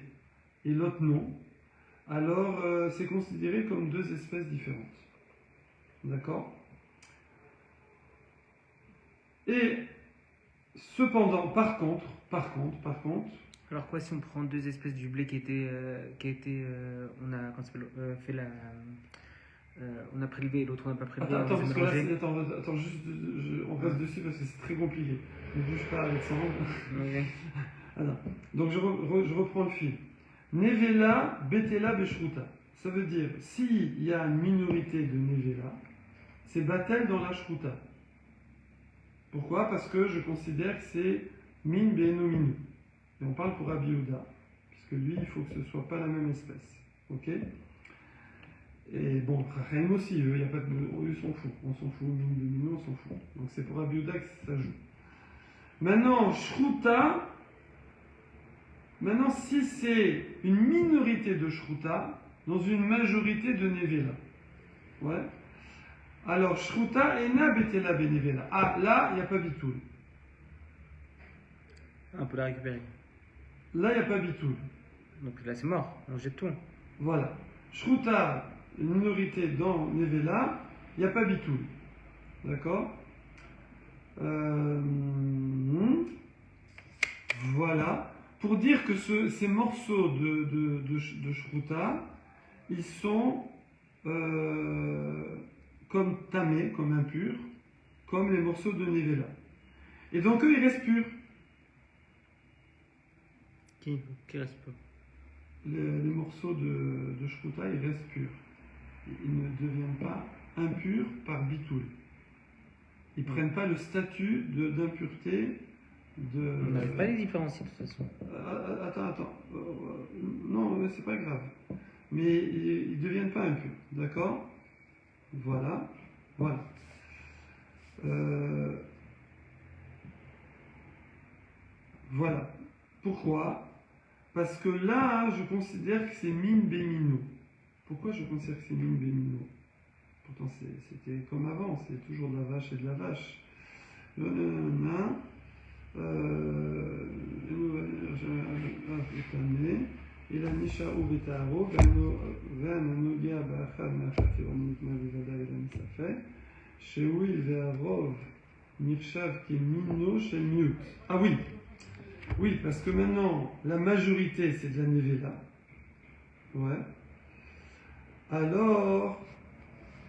S1: et l'autre non, alors c'est considéré comme deux espèces différentes. D'accord? Et cependant, par contre,
S2: alors quoi si on prend deux espèces du blé on a prélevé et l'autre on n'a pas prélevé?
S1: Attends, parce que là, juste, on reste dessus parce que c'est très compliqué. Ne bouge pas, Alexandre.
S2: Okay.
S1: Alors, donc je reprends le fil. Nevela, Betela, Beshruta. Ça veut dire, s'il y a une minorité de Nevela, c'est Batel dans la Shruta. Pourquoi? Parce que je considère que c'est Min Beno Minu. Et on parle pour Rabbi Yehuda, puisque lui, il faut que ce ne soit pas la même espèce. Ok? Et bon, Rachem aussi, eux, eux s'en foutent. On s'en fout, Min Beno, on s'en fout. Donc c'est pour Rabbi Yehuda que ça joue. Maintenant, Shruta, si c'est une minorité de Shruta, dans une majorité de Nevela. Ouais? Alors, Shruta ena betela benevela. Ah, là, il n'y a pas bitoul.
S2: On peut la récupérer.
S1: Là, il n'y a pas bitoul.
S2: Donc là, c'est mort. On jette tout.
S1: Voilà. Shruta, une minorité dans Nevela, il n'y a pas bitoul. D'accord? Voilà. Pour dire que ces morceaux de Shruta, ils sont comme tamés, comme impurs, comme les morceaux de Nevela. Et donc eux, ils restent purs.
S2: Qui reste pur?
S1: Les morceaux de Shruta, ils restent purs. Ils ne deviennent pas impurs par bitoul. Ils ne prennent pas le statut d'impureté.
S2: On n'arrive pas à les différencier de toute façon.
S1: Attends. Non, c'est pas grave. Mais ils ne deviennent pas impurs. D'accord? Voilà. Voilà. Pourquoi? Parce que là, je considère que c'est min bémino. Pourquoi je considère que c'est min bémino? Pourtant, c'était comme avant, c'est toujours de la vache et de la vache. אלא נשארו בתערו והנוגע באחד מהחצרונים נתנה בוודאי אלא מספק שהואיל והרוב נחשב כמינו של מיעוט. Ah oui, oui, parce que maintenant la majorité c'est de la nevela. Ouais. Alors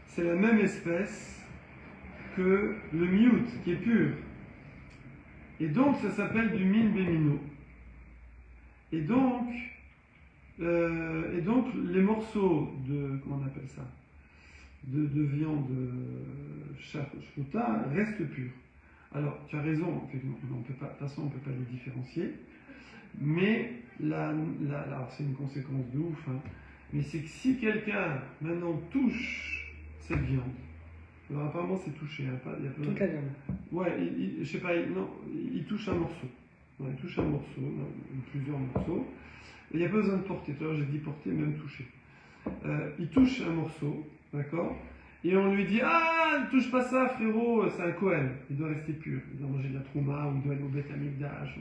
S1: c'est la même espèce que le miut qui est pur. Et donc ça s'appelle du min bémino. Et donc les morceaux de, comment on appelle ça, de viande shruta restent purs. Alors tu as raison, on peut pas, de toute façon on ne peut pas les différencier, mais alors c'est une conséquence de ouf, hein, mais c'est que si quelqu'un maintenant touche cette viande, alors apparemment c'est touché, hein, pas, il y a
S2: toute la viande.
S1: Ouais, je sais pas, il touche un morceau. Ouais, il touche un morceau, plusieurs morceaux. Il n'y a pas besoin de porter, tout à l'heure j'ai dit porter, même toucher. Il touche un morceau, d'accord, et on lui dit « Ah, ne touche pas ça frérot, c'est un Kohen, il doit rester pur, il doit manger de la trouma, ou il doit aller au Beth Amikdash. »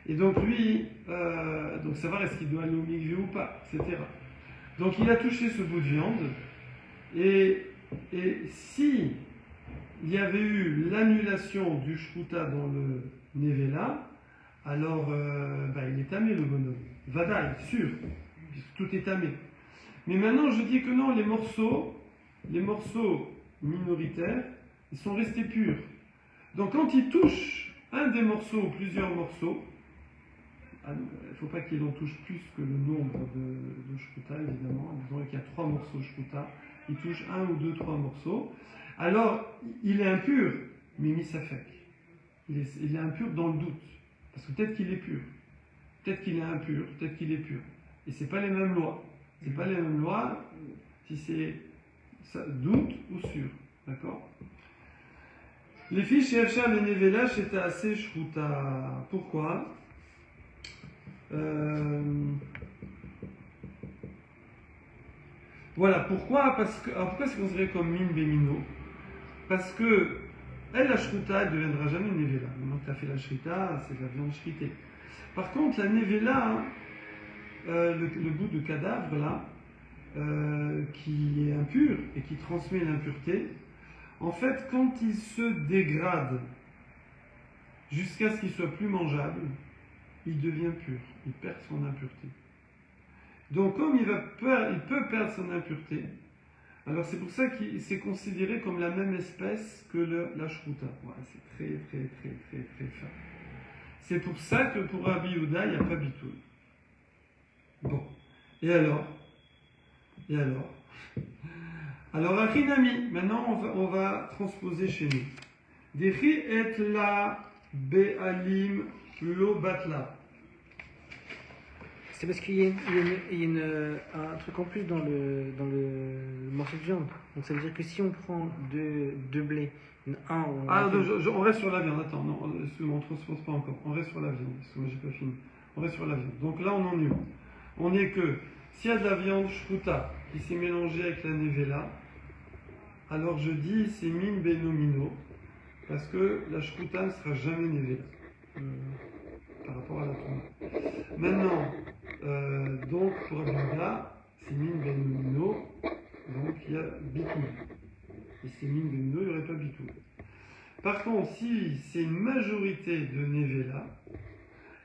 S1: Et donc lui, donc savoir est-ce qu'il doit aller au mikvé ou pas, etc. Donc il a touché ce bout de viande, et si il y avait eu l'annulation du shruta dans le nevela, alors il est tamé le bonhomme. Vadaï, sûr, puisque tout est tamé. Mais maintenant je dis que non, les morceaux minoritaires, ils sont restés purs. Donc quand il touche un des morceaux ou plusieurs morceaux, il ne faut pas qu'il en touche plus que le nombre de shruta, évidemment. Disons qu'il y a 3 morceaux shruta, il touche 1 ou 2, 3 morceaux. Alors, il est impur, mais misafek. Il est impur dans le doute. Parce que peut-être qu'il est pur. Peut-être qu'il est impur, peut-être qu'il est pur. Et ce n'est pas les mêmes lois. Ce n'est pas les mêmes lois si c'est doute ou sûr. D'accord? Les filles chez Hacham et Nevela, c'était assez shruta. Pourquoi? Voilà, pourquoi? Alors pourquoi c'est considéré comme min bémino? Parce que elle, la shruta, elle ne deviendra jamais nevela. Maintenant que tu as fait la shrita, c'est de la viande shritée. Par contre, la nevela, le bout de cadavre là, qui est impur et qui transmet l'impureté, en fait, quand il se dégrade jusqu'à ce qu'il soit plus mangeable, il devient pur, il perd son impureté. Donc comme il peut perdre son impureté, alors c'est pour ça qu'il s'est considéré comme la même espèce que la shruta. Voilà, c'est très très très très très fin. C'est pour ça que pour Rabbi Yehuda, il n'y a pas bitoul. Bon, et alors, Achinami, maintenant on va transposer chez nous. Dechi et la be'alim lo batla.
S2: C'est parce qu'il y a un truc en plus dans le morceau de viande. Donc ça veut dire que si on prend deux blés,
S1: on reste sur la viande. Attends, non, excuse-moi, on ne transpose pas encore. On reste sur la viande, parce que moi j'ai pas fini. On reste sur la viande. Donc là on en est où? On est que s'il y a de la viande shruta qui s'est mélangée avec la nevela, alors je dis c'est min benomino, parce que la shruta ne sera jamais nevela. Par rapport à la tourne. Maintenant, donc pour Abinda, c'est min benomino, donc il y a bitoul. Et c'est min benomino, il n'y aurait pas bitoul. Par contre, si c'est une majorité de nevela,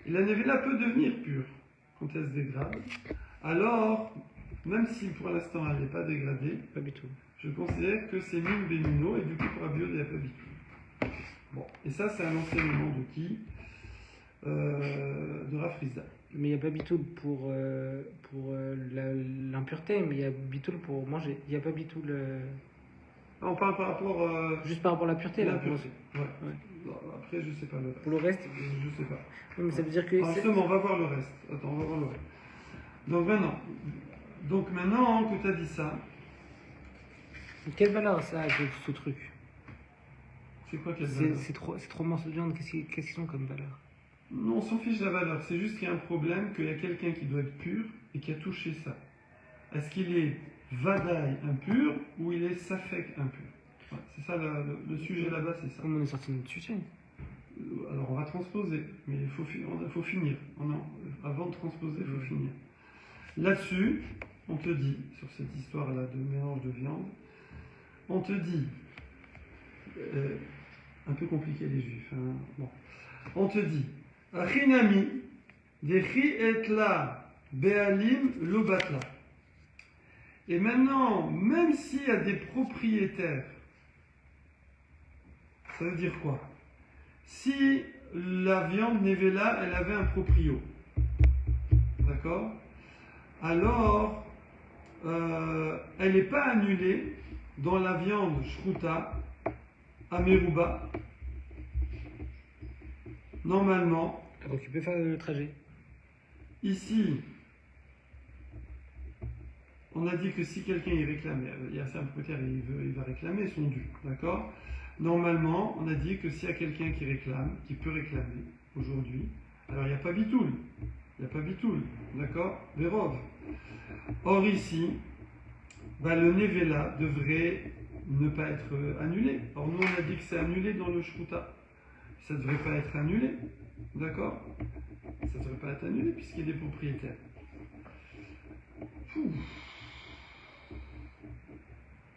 S1: et la nevela peut devenir pure quand elle se dégrade, alors, même si pour l'instant elle n'est pas dégradée,
S2: pas bitoul,
S1: je considère que c'est min benomino, et du coup pour Abinda, il n'y a pas bitoul. Bon, et ça c'est un enseignement de qui? De Rafrizda.
S2: Mais il n'y a pas bitoul pour l'impureté, mais il y a bitoul pour manger. Il n'y a pas bitoul.
S1: On parle par rapport.
S2: Juste par rapport à la pureté, là.
S1: Ouais. Bon, après, je sais pas le reste.
S2: Pour le reste,
S1: je sais pas.
S2: Oui, mais ça veut dire que.
S1: Justement, on va voir le reste. Attends, on va voir le reste. Donc maintenant que tu as dit ça.
S2: Quelle valeur ça a ce truc?
S1: C'est quoi quelle valeur?
S2: C'est trois morceaux de viande, qu'est-ce qu'ils sont comme valeur?
S1: Non, on s'en fiche de la valeur. C'est juste qu'il y a un problème, qu'il y a quelqu'un qui doit être pur et qui a touché ça. Est-ce qu'il est vadaï impur ou il est safek impur? Ouais, c'est ça le sujet là-bas, c'est ça.
S2: Comment on est sorti de notre sujet?
S1: Alors on va transposer, mais il faut finir. Non, avant de transposer, il faut finir. Là-dessus, on te dit, sur cette histoire-là de mélange de viande, on te dit, un peu compliqué les juifs, hein, bon. On te dit, Achinami, dechi etla be'alim lo batla. Et maintenant, même s'il y a des propriétaires, ça veut dire quoi? Si la viande Nevela, elle avait un proprio, d'accord? Alors, elle n'est pas annulée dans la viande Shruta, à Meruba. Normalement.
S2: Donc tu peux faire le trajet.
S1: Ici, on a dit que si quelqu'un y réclame, il y a un propriétaire et il va réclamer son dû, d'accord? Normalement, on a dit que s'il y a quelqu'un qui réclame, qui peut réclamer aujourd'hui, alors il n'y a pas bitoul. Il n'y a pas bitoul, d'accord? Vérov. Or ici, le Nevela devrait ne pas être annulé. Or nous, on a dit que c'est annulé dans le Shruta. Ça ne devrait pas être annulé, d'accord? Ça ne devrait pas être annulé puisqu'il y a des propriétaires.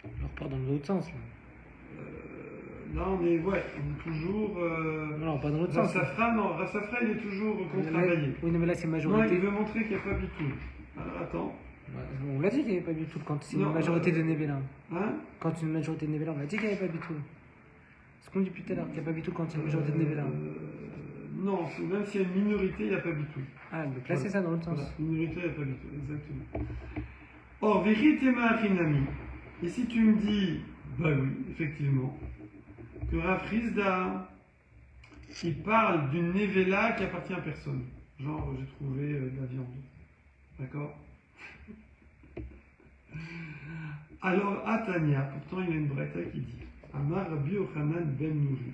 S2: On repart dans l'autre sens.
S1: Là, on est toujours.
S2: Non, pas dans l'autre sens.
S1: Rassafra, il est toujours contrarié.
S2: Oui, mais là, c'est majorité.
S1: Non, il veut montrer qu'il n'y a pas bitoul. Alors, attends.
S2: On l'a dit qu'il n'y avait pas bitoul quand c'est une majorité de Nevela.
S1: Hein?
S2: Quand c'est une majorité de Nevela, on l'a dit qu'il n'y avait pas bitoul. Ce qu'on dit depuis tout à l'heure, qu'il n'y a pas bitoul quand c'est une majorité de Nevela.
S1: Non, même s'il y a une minorité, il n'y a pas bitoul.
S2: Ah, donc là, c'est ça dans l'autre sens.
S1: Voilà. Minorité, il n'y a pas bitoul, exactement. Or, vérité ma'achinami. Et si tu me dis, oui, effectivement, que Rav Rizda, il parle d'une Nevela qui appartient à personne. Genre, j'ai trouvé de la viande. D'accord? Alors, Atania, pourtant il y a une braïta qui dit Amar Rabbi Yochanan ben Nouri,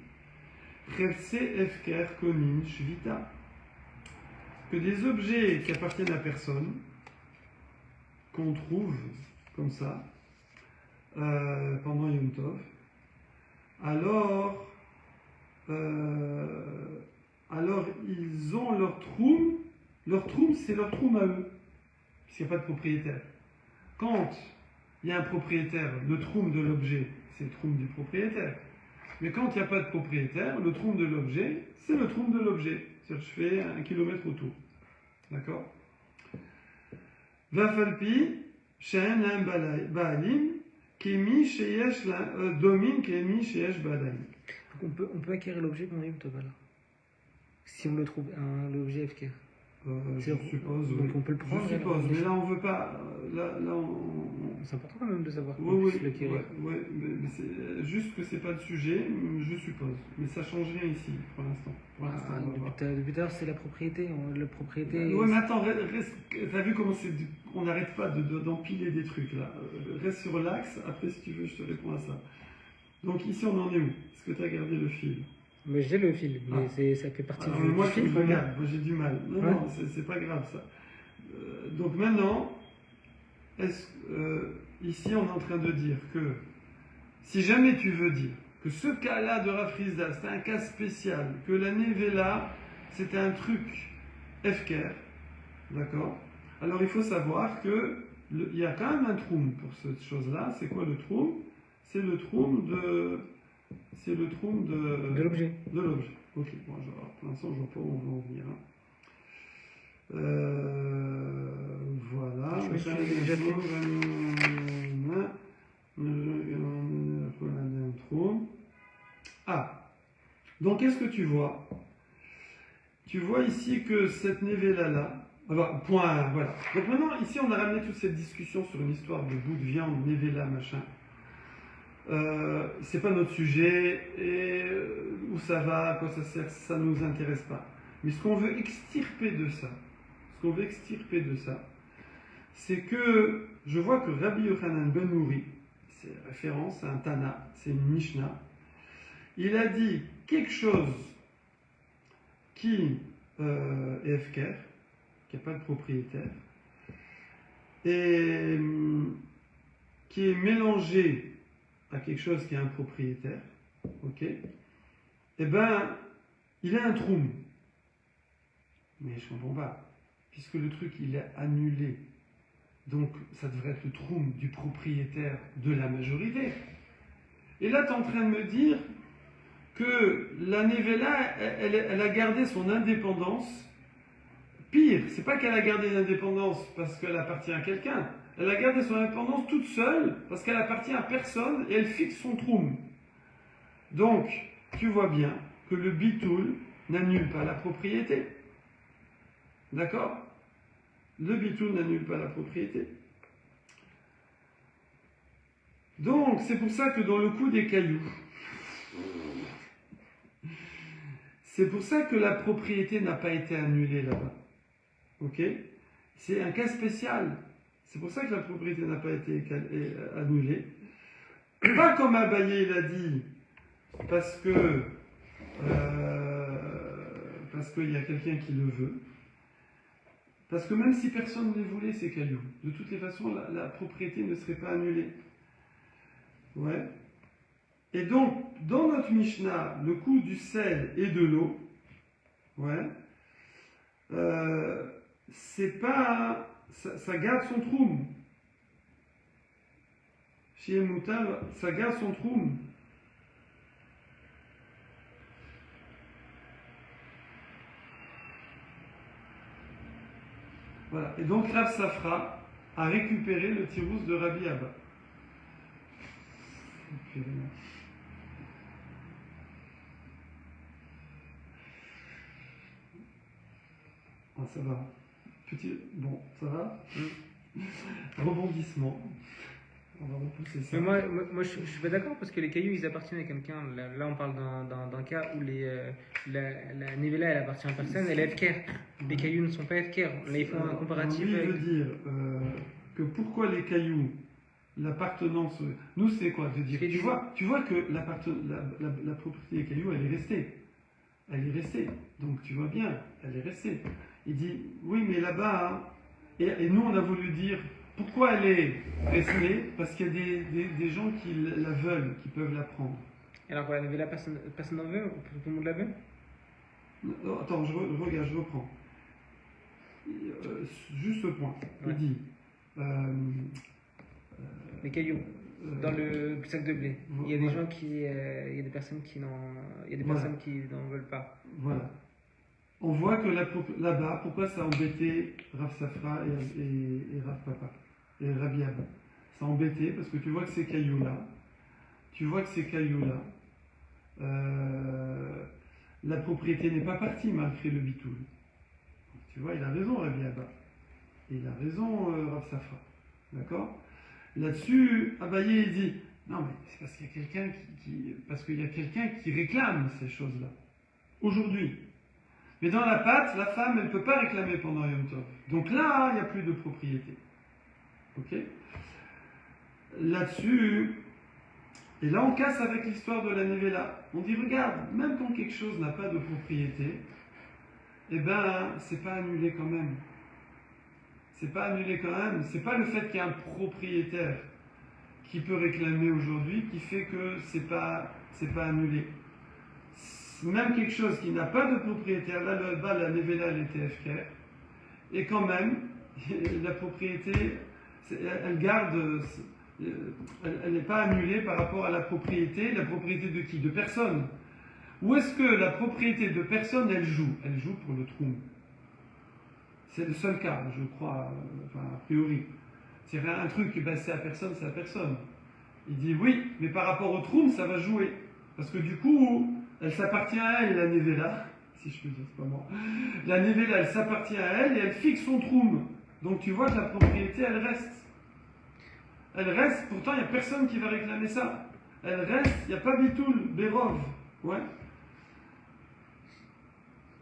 S1: Chevse Efker Konin Shvita, que des objets qui appartiennent à personne, qu'on trouve comme ça, pendant Yom Tov, alors ils ont leur troum, c'est leur troum à eux, puisqu'il n'y a pas de propriétaire. Quand il y a un propriétaire, le troum de l'objet, c'est le troum du propriétaire. Mais quand il n'y a pas de propriétaire, le troum de l'objet, c'est le troum de l'objet. C'est-à-dire je fais 1 kilomètre autour. D'accord? Vafalpi, Shen Baalim, Kemi Sheyesh Domin, Kemi Sheyesh Baalim.
S2: On peut acquérir l'objet pendant Yom Tov alors. Si on le trouve, l'objet FK.
S1: Je suppose.
S2: Donc on peut le prendre.
S1: Je suppose, mais là on veut pas. Là
S2: c'est important quand même de savoir
S1: qu'on puisse
S2: l'acquérir.
S1: Oui, mais c'est juste que c'est pas le sujet, je suppose. Mais ça change rien ici pour l'instant.
S2: Depuis tout à l'heure, c'est la propriété. La propriété.
S1: Oui, mais attends, t'as vu comment c'est. On n'arrête pas d'empiler des trucs là. Reste sur l'axe, après si tu veux, je te réponds à ça. Donc ici on en est où? Est-ce que tu as gardé le fil?
S2: Mais j'ai le fil, mais ça fait partie du
S1: moi,
S2: fil.
S1: Moi j'ai du mal. Non, c'est pas grave ça. Donc maintenant, ici on est en train de dire que si jamais tu veux dire que ce cas-là de Rav Rizda, c'était un cas spécial, que la Nevela, c'était un truc FKR, d'accord? Alors il faut savoir que il y a quand même un troum pour cette chose-là. C'est quoi le troum? C'est le troum de
S2: l'objet.
S1: De l'objet. Ok, bon, pour l'instant, je ne vois pas où on va en venir. Voilà.
S2: Je suis déjà fait.
S1: Ah, donc qu'est-ce que tu vois? Tu vois ici que cette Nevela-là, point, voilà. Donc maintenant, ici, on a ramené toute cette discussion sur une histoire de bout de viande, Nevela, machin. C'est pas notre sujet, et où ça va, à quoi ça sert, ça ne nous intéresse pas. Mais ce qu'on veut extirper de ça, c'est que je vois que Rabbi Yochanan ben Nouri, c'est référence, c'est un Tana, c'est une Mishnah, il a dit quelque chose qui est efker, qui n'a pas de propriétaire, et qui est mélangé à quelque chose qui est un propriétaire, ok? Eh bien, il a un troum. Mais je ne comprends pas. Puisque le truc, il est annulé. Donc, ça devrait être le troum du propriétaire de la majorité. Et là, tu es en train de me dire que la Nevela, elle a gardé son indépendance. Pire, c'est pas qu'elle a gardé l'indépendance parce qu'elle appartient à quelqu'un. Elle a gardé son indépendance toute seule parce qu'elle appartient à personne et elle fixe son troum. Donc, tu vois bien que le bitoul n'annule pas la propriété. D'accord? Le bitoul n'annule pas la propriété. Donc, c'est pour ça que dans le coup des cailloux, c'est pour ça que la propriété n'a pas été annulée là-bas. Ok? C'est un cas spécial. C'est pour ça que la propriété n'a pas été annulée. Pas comme Abaye l'a dit, parce qu'il y a quelqu'un qui le veut. Parce que même si personne ne les voulait, ces cailloux, de toutes les façons, la propriété ne serait pas annulée. Ouais. Et donc, dans notre Mishnah, le coup du sel et de l'eau, ouais, c'est pas. Ça garde son troum. Chez Moutal, ça garde son troum. Voilà. Et donc Rav Safra a récupéré le tirous de Rabbi Abba. Ah, ça va. Bon, ça va. Rebondissement. On va repousser ça.
S2: Mais moi je suis pas d'accord parce que les cailloux ils appartiennent à quelqu'un. Là on parle d'un cas où la Nevela elle appartient à personne, elle est FKR. Les cailloux ne sont pas FKR. Là ils font un comparatif.
S1: Lui veut dire que pourquoi les cailloux, l'appartenance. Nous c'est quoi de dire tu vois que la propriété des cailloux elle est restée. Elle est restée. Donc tu vois bien, elle est restée. Il dit oui mais là-bas, hein, et nous on a voulu dire. Pourquoi elle est restée? Parce qu'il y a des gens qui la veulent, qui peuvent la prendre.
S2: Alors quoi, la personne n'en veut? Tout le monde la veut?
S1: Non, attends, je reprends. Juste ce point. Ouais. Il dit...
S2: les cailloux. Dans le sac de blé. Il y a des gens qui... il y a des personnes qui n'en veulent pas.
S1: Voilà. On voit que là-bas, pourquoi ça a embêté Rav Safra et Rav Papa et Rabbi Abba. Ça a embêté parce que tu vois que ces cailloux-là, la propriété n'est pas partie malgré le bitoul. Tu vois, il a raison Rabbi Abba. Et il a raison Rav Safra. D'accord? Là-dessus, Abaye il dit, non mais c'est parce qu'il y a quelqu'un qui réclame ces choses-là. Aujourd'hui. Mais dans la pâte, la femme, elle ne peut pas réclamer pendant Yom Tov. Donc là, il n'y a plus de propriété. Ok? Là-dessus, et là on casse avec l'histoire de la Nevela. On dit, regarde, même quand quelque chose n'a pas de propriété, eh ben, c'est pas annulé quand même. C'est pas annulé quand même. C'est pas le fait qu'il y ait un propriétaire qui peut réclamer aujourd'hui qui fait que c'est pas annulé. Même quelque chose qui n'a pas de propriétaire, là la Nevela elle était FKR, et quand même, la propriété, elle garde, elle n'est pas annulée par rapport à la propriété de qui? De personne. Ou est-ce que la propriété de personne, elle joue pour le troum. C'est le seul cas, je crois, a priori. C'est un truc, c'est à personne, c'est à personne. Il dit oui, mais par rapport au troum, ça va jouer. Parce que du coup, elle s'appartient à elle, la Nevela, si je peux dire, c'est pas moi. La Nevela, elle s'appartient à elle et elle fixe son troum. Donc tu vois que la propriété, elle reste. Elle reste, pourtant il n'y a personne qui va réclamer ça. Elle reste, il n'y a pas Bitoul, Bérov. Ouais.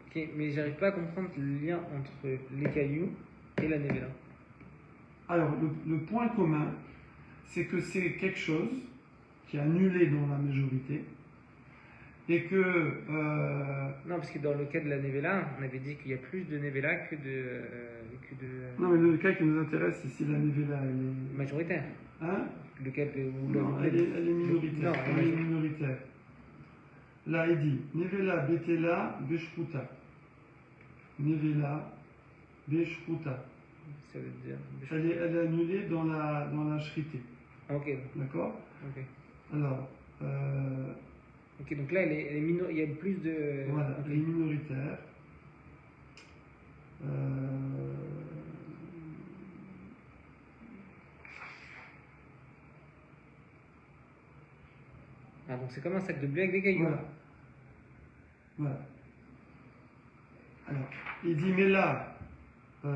S2: Ok, mais j'arrive pas à comprendre le lien entre les cailloux et la Nevela.
S1: Alors, le point commun, c'est que c'est quelque chose qui est annulé dans la majorité. Et que...
S2: Non, parce que dans le cas de la Nevela, on avait dit qu'il y a plus de Nevela que de...
S1: Non, mais le cas qui nous intéresse, c'est si la Nevela, elle est...
S2: Majoritaire.
S1: Hein?
S2: Le cas où
S1: non, elle est minoritaire.
S2: Non,
S1: elle est minoritaire. Là, il dit Nevela betela beshruta. Nevela beshruta.
S2: Ça veut dire.
S1: Elle est annulée dans la shrité.
S2: Ok.
S1: D'accord.
S2: Ok.
S1: Alors.
S2: Ok, donc là, il y a plus de.
S1: Voilà,
S2: okay.
S1: Elle est minoritaire.
S2: Ah, donc c'est comme un sac de blé avec des cailloux.
S1: Voilà. Voilà. Alors, il dit, mais là.
S2: Ah,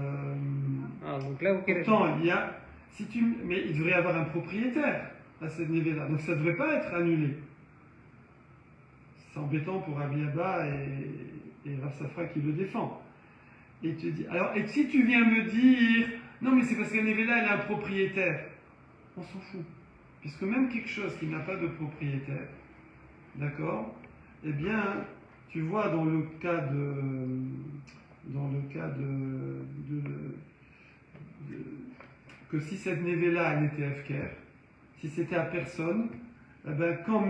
S2: donc là, ok.
S1: Pourtant, il y a. Mais il devrait y avoir un propriétaire à cette névé-là. Donc ça ne devrait pas être annulé. C'est embêtant pour Abiaba et Rav Safra qui le défend. Et tu dis. Alors, et si tu viens me dire. Non, mais c'est parce qu'à Névéla, elle a un propriétaire. On s'en fout. Puisque même quelque chose qui n'a pas de propriétaire, d'accord, eh bien, tu vois dans le cas que si cette névé-là, elle était FKR, si c'était à personne, eh ben quand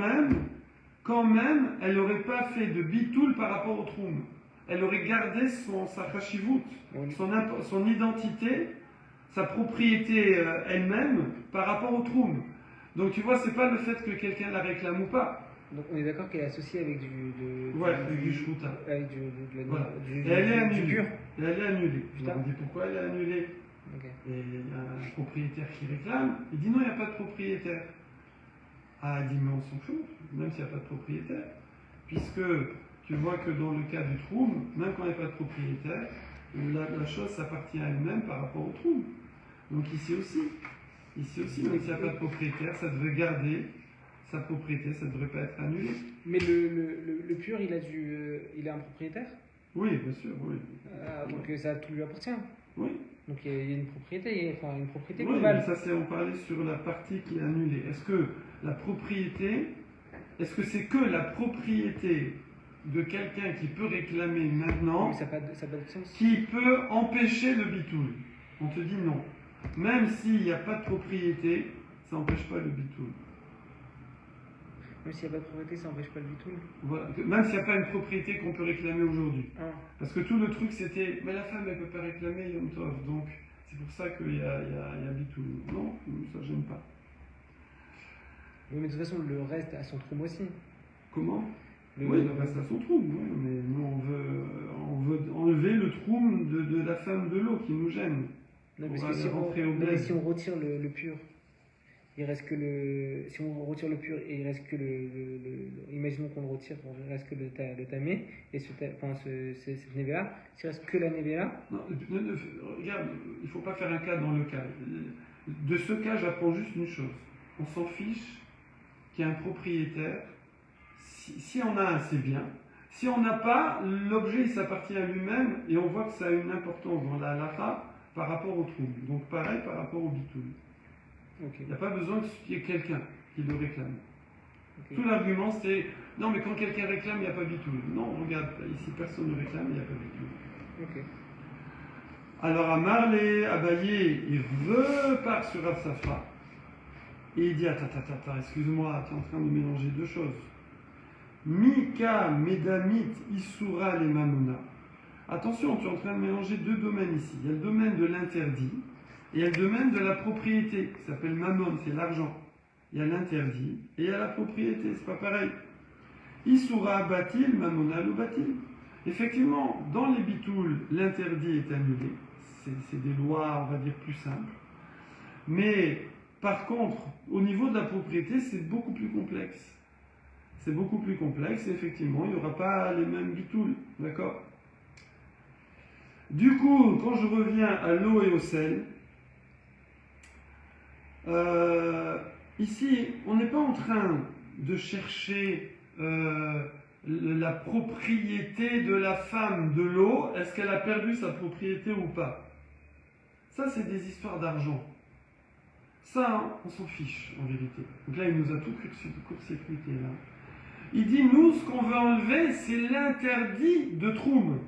S1: même, elle n'aurait pas fait de bitoul par rapport au troum. Elle aurait gardé sa chashivut, son identité, sa propriété elle-même par rapport au troum. Donc tu vois, c'est pas le fait que quelqu'un la réclame ou pas.
S2: Donc on est d'accord qu'elle est associée avec du
S1: shruta.
S2: Avec
S1: voilà. Et elle est annulée.
S2: pur.
S1: Et elle est annulée. On dit pourquoi elle est annulée.
S2: Okay.
S1: Et il y a un propriétaire qui réclame. Il dit non, il n'y a pas de propriétaire. Ah, il dit mais on s'en fout, même s'il n'y a pas de propriétaire. Puisque tu vois que dans le cas du troum, même quand il n'y a pas de propriétaire, la chose s'appartient à elle-même par rapport au troum. Donc ici aussi, même s'il n'y a pas de propriétaire, ça devrait garder sa propriété, ça ne devrait pas être annulé.
S2: Mais le pur, il a un propriétaire?
S1: Oui, bien sûr, oui.
S2: Donc ça tout lui appartient.
S1: Oui.
S2: Donc il y a une propriété, une propriété
S1: oui,
S2: globale.
S1: Ça on parlait sur la partie qui est annulée. Est-ce que c'est que la propriété de quelqu'un qui peut réclamer maintenant,
S2: ça n'a pas de sens.
S1: Qui peut empêcher le bitoul? On te dit non. Même s'il n'y a pas de propriété, ça n'empêche pas le bitoul.
S2: Même s'il n'y a pas de propriété, ça n'empêche pas le bitoul.
S1: Voilà. Même s'il n'y a pas une propriété qu'on peut réclamer aujourd'hui.
S2: Ah.
S1: Parce que tout le truc c'était, mais la femme elle ne peut pas réclamer Yom Tov, donc c'est pour ça qu'il y a bitoul. Non, ça gêne pas.
S2: Oui, mais de toute façon, le reste a son troum aussi.
S1: Comment? Oui, le reste a son troum, oui, mais nous on veut enlever le troum de la femme de l'eau qui nous gêne.
S2: Non, parce que si on retire le pur, il reste que si on retire le pur et il reste que imaginons qu'on le retire, il reste que le tamé et cette névéla, s'il reste que la névéla.
S1: Non, regarde, il ne faut pas faire un cas dans le cas. De ce cas, j'apprends juste une chose. On s'en fiche qu'il y a un propriétaire. Si on a un, c'est bien. Si on n'a pas, l'objet il s'appartient à lui-même et on voit que ça a une importance dans la halakha par rapport au trouble. Donc pareil par rapport au bitoul.
S2: Okay.
S1: Il n'y a pas besoin qu'il y ait quelqu'un qui le réclame. Okay. Tout l'argument c'est non mais quand quelqu'un réclame il n'y a pas bitoul. Non, regarde, ici personne ne réclame, il n'y a pas bitoul.
S2: Okay.
S1: Alors Amarlé, Abaye, il repart sur Rav Safra et il dit attends, excuse-moi, tu es en train de mélanger deux choses. Mika, Medamit, Isura, les Mamona. Attention, tu es en train de mélanger deux domaines ici. Il y a le domaine de l'interdit et il y a le domaine de la propriété, qui s'appelle Mammon, c'est l'argent. Il y a l'interdit et il y a la propriété, c'est pas pareil. Isura, Batil, Mamona, le Batil. Effectivement, dans les bitouls, l'interdit est annulé. C'est des lois, on va dire, plus simples. Mais, par contre, au niveau de la propriété, c'est beaucoup plus complexe. C'est beaucoup plus complexe et effectivement, il n'y aura pas les mêmes bitouls. D'accord? Du coup, quand je reviens à l'eau et au sel, ici, on n'est pas en train de chercher la propriété de la femme de l'eau. Est-ce qu'elle a perdu sa propriété ou pas? Ça, c'est des histoires d'argent. Ça, hein, on s'en fiche, en vérité. Donc là, il nous a tout court-circuité, là. Il dit, nous, ce qu'on veut enlever, c'est l'interdit de Troum.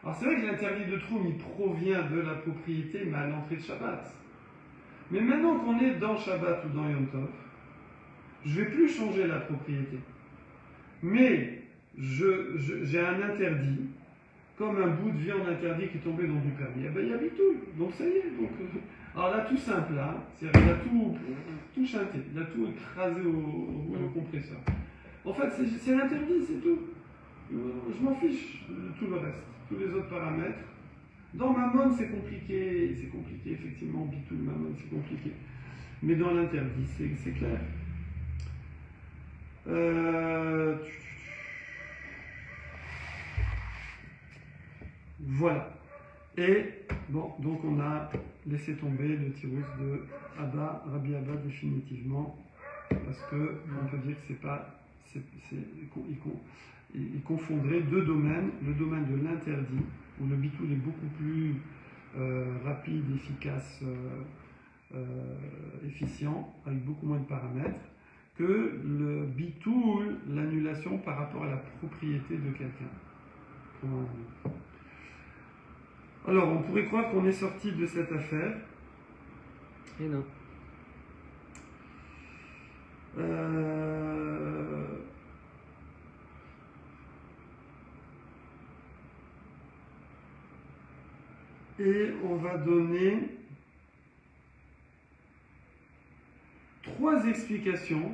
S1: Alors c'est vrai que l'interdit de Troum, il provient de la propriété, mais à l'entrée de Shabbat. Mais maintenant qu'on est dans Shabbat ou dans Yom Tov, je ne vais plus changer la propriété. mais j'ai un interdit, comme un bout de viande interdit qui est tombé dans du permis. Eh ben, il y a bitoul, donc ça y est. Donc, alors là, tout simple, hein, c'est-à-dire il a tout chanté, il a tout écrasé au compresseur. En fait, c'est l'interdit, c'est tout. Je m'en fiche de tout le reste, tous les autres paramètres. Dans Mammon, c'est compliqué, effectivement, bitoul, Mammon, c'est compliqué. Mais dans l'interdit, c'est clair. Voilà. Et, bon, donc on a laissé tomber le tirus de Rabbi Abba définitivement, parce qu'on peut dire que c'est pas... il confondrait deux domaines, le domaine de l'interdit, où le bitoul est beaucoup plus rapide, efficace, efficient, avec beaucoup moins de paramètres, que le bitoul, l'annulation par rapport à la propriété de quelqu'un. Alors, on pourrait croire qu'on est sorti de cette affaire.
S2: Et non.
S1: Et on va donner 3 explications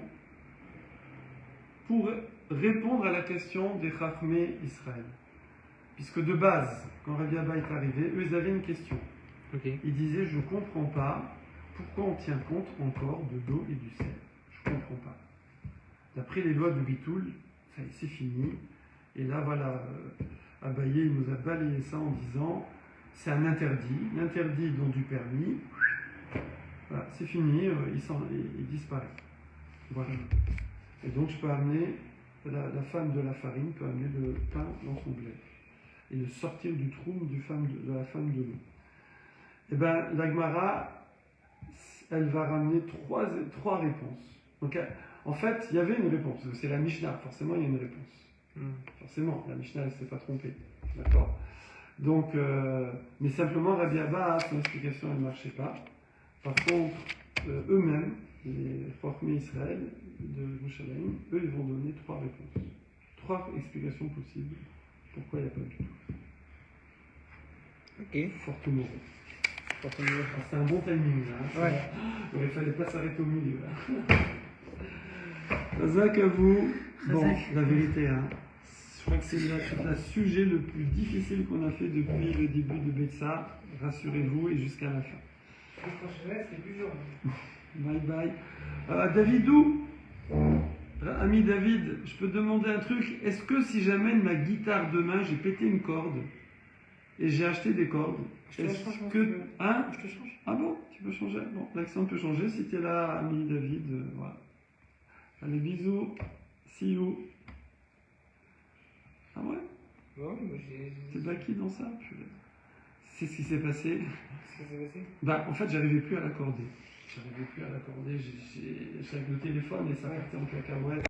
S1: pour répondre à la question des Chachmei Israël. Puisque de base, quand Rabbi Abba est arrivé, eux ils avaient une question.
S2: Okay.
S1: Ils disaient, je ne comprends pas pourquoi on tient compte encore de l'eau et du sel. Je ne comprends pas. D'après les lois de Bitoul, c'est fini. Et là, voilà, Abaye nous a balayé ça en disant, c'est un interdit. L'interdit dont du permis, voilà, c'est fini, il disparaît. Voilà. Et donc je peux amener, la femme de la farine peut amener le pain dans son blé. Et le sortir du trou de la femme de l'eau. Et bien, la Gemara, elle va ramener trois réponses. Donc, en fait, il y avait une réponse. C'est la Mishnah, forcément, il y a une réponse. Forcément, la Mishnah, elle ne s'est pas trompée. D'accord? Donc, mais simplement, Rabbi Abba, son explication, elle ne marchait pas. Par contre, eux-mêmes, les Chachmei Israël de Yerushalayim, eux, ils vont donner 3 réponses. 3 explications possibles. Pourquoi il n'y a pas du tout.
S2: Ok.
S1: Fortement. C'est un bon timing là.
S2: Ouais.
S1: Il ne fallait pas s'arrêter au milieu là. Razak à vous. Bon, la vérité, hein. Je crois que c'est le sujet le plus difficile qu'on a fait depuis le début de Betsa. Rassurez-vous et jusqu'à la fin.
S2: C'est plus dur.
S1: Bye bye. Davidou, ami David, je peux te demander un truc. Est-ce que si j'amène ma guitare demain, j'ai pété une corde et j'ai acheté des cordes, est-ce que... Hein?
S2: Je te change.
S1: Ah bon? Tu peux changer? Bon, l'accent peut changer si tu es là, ami David. Voilà. Allez, bisous. See you. Ah ouais?
S2: Bon, moi j'ai...
S1: T'es baki dans ça? C'est ce qui s'est passé.
S2: Qu'est-ce qui s'est passé?
S1: Bah, en fait, j'arrivais plus à l'accorder. J'arrivais plus à l'accorder. J'avais le téléphone et ça partait en cacahuète.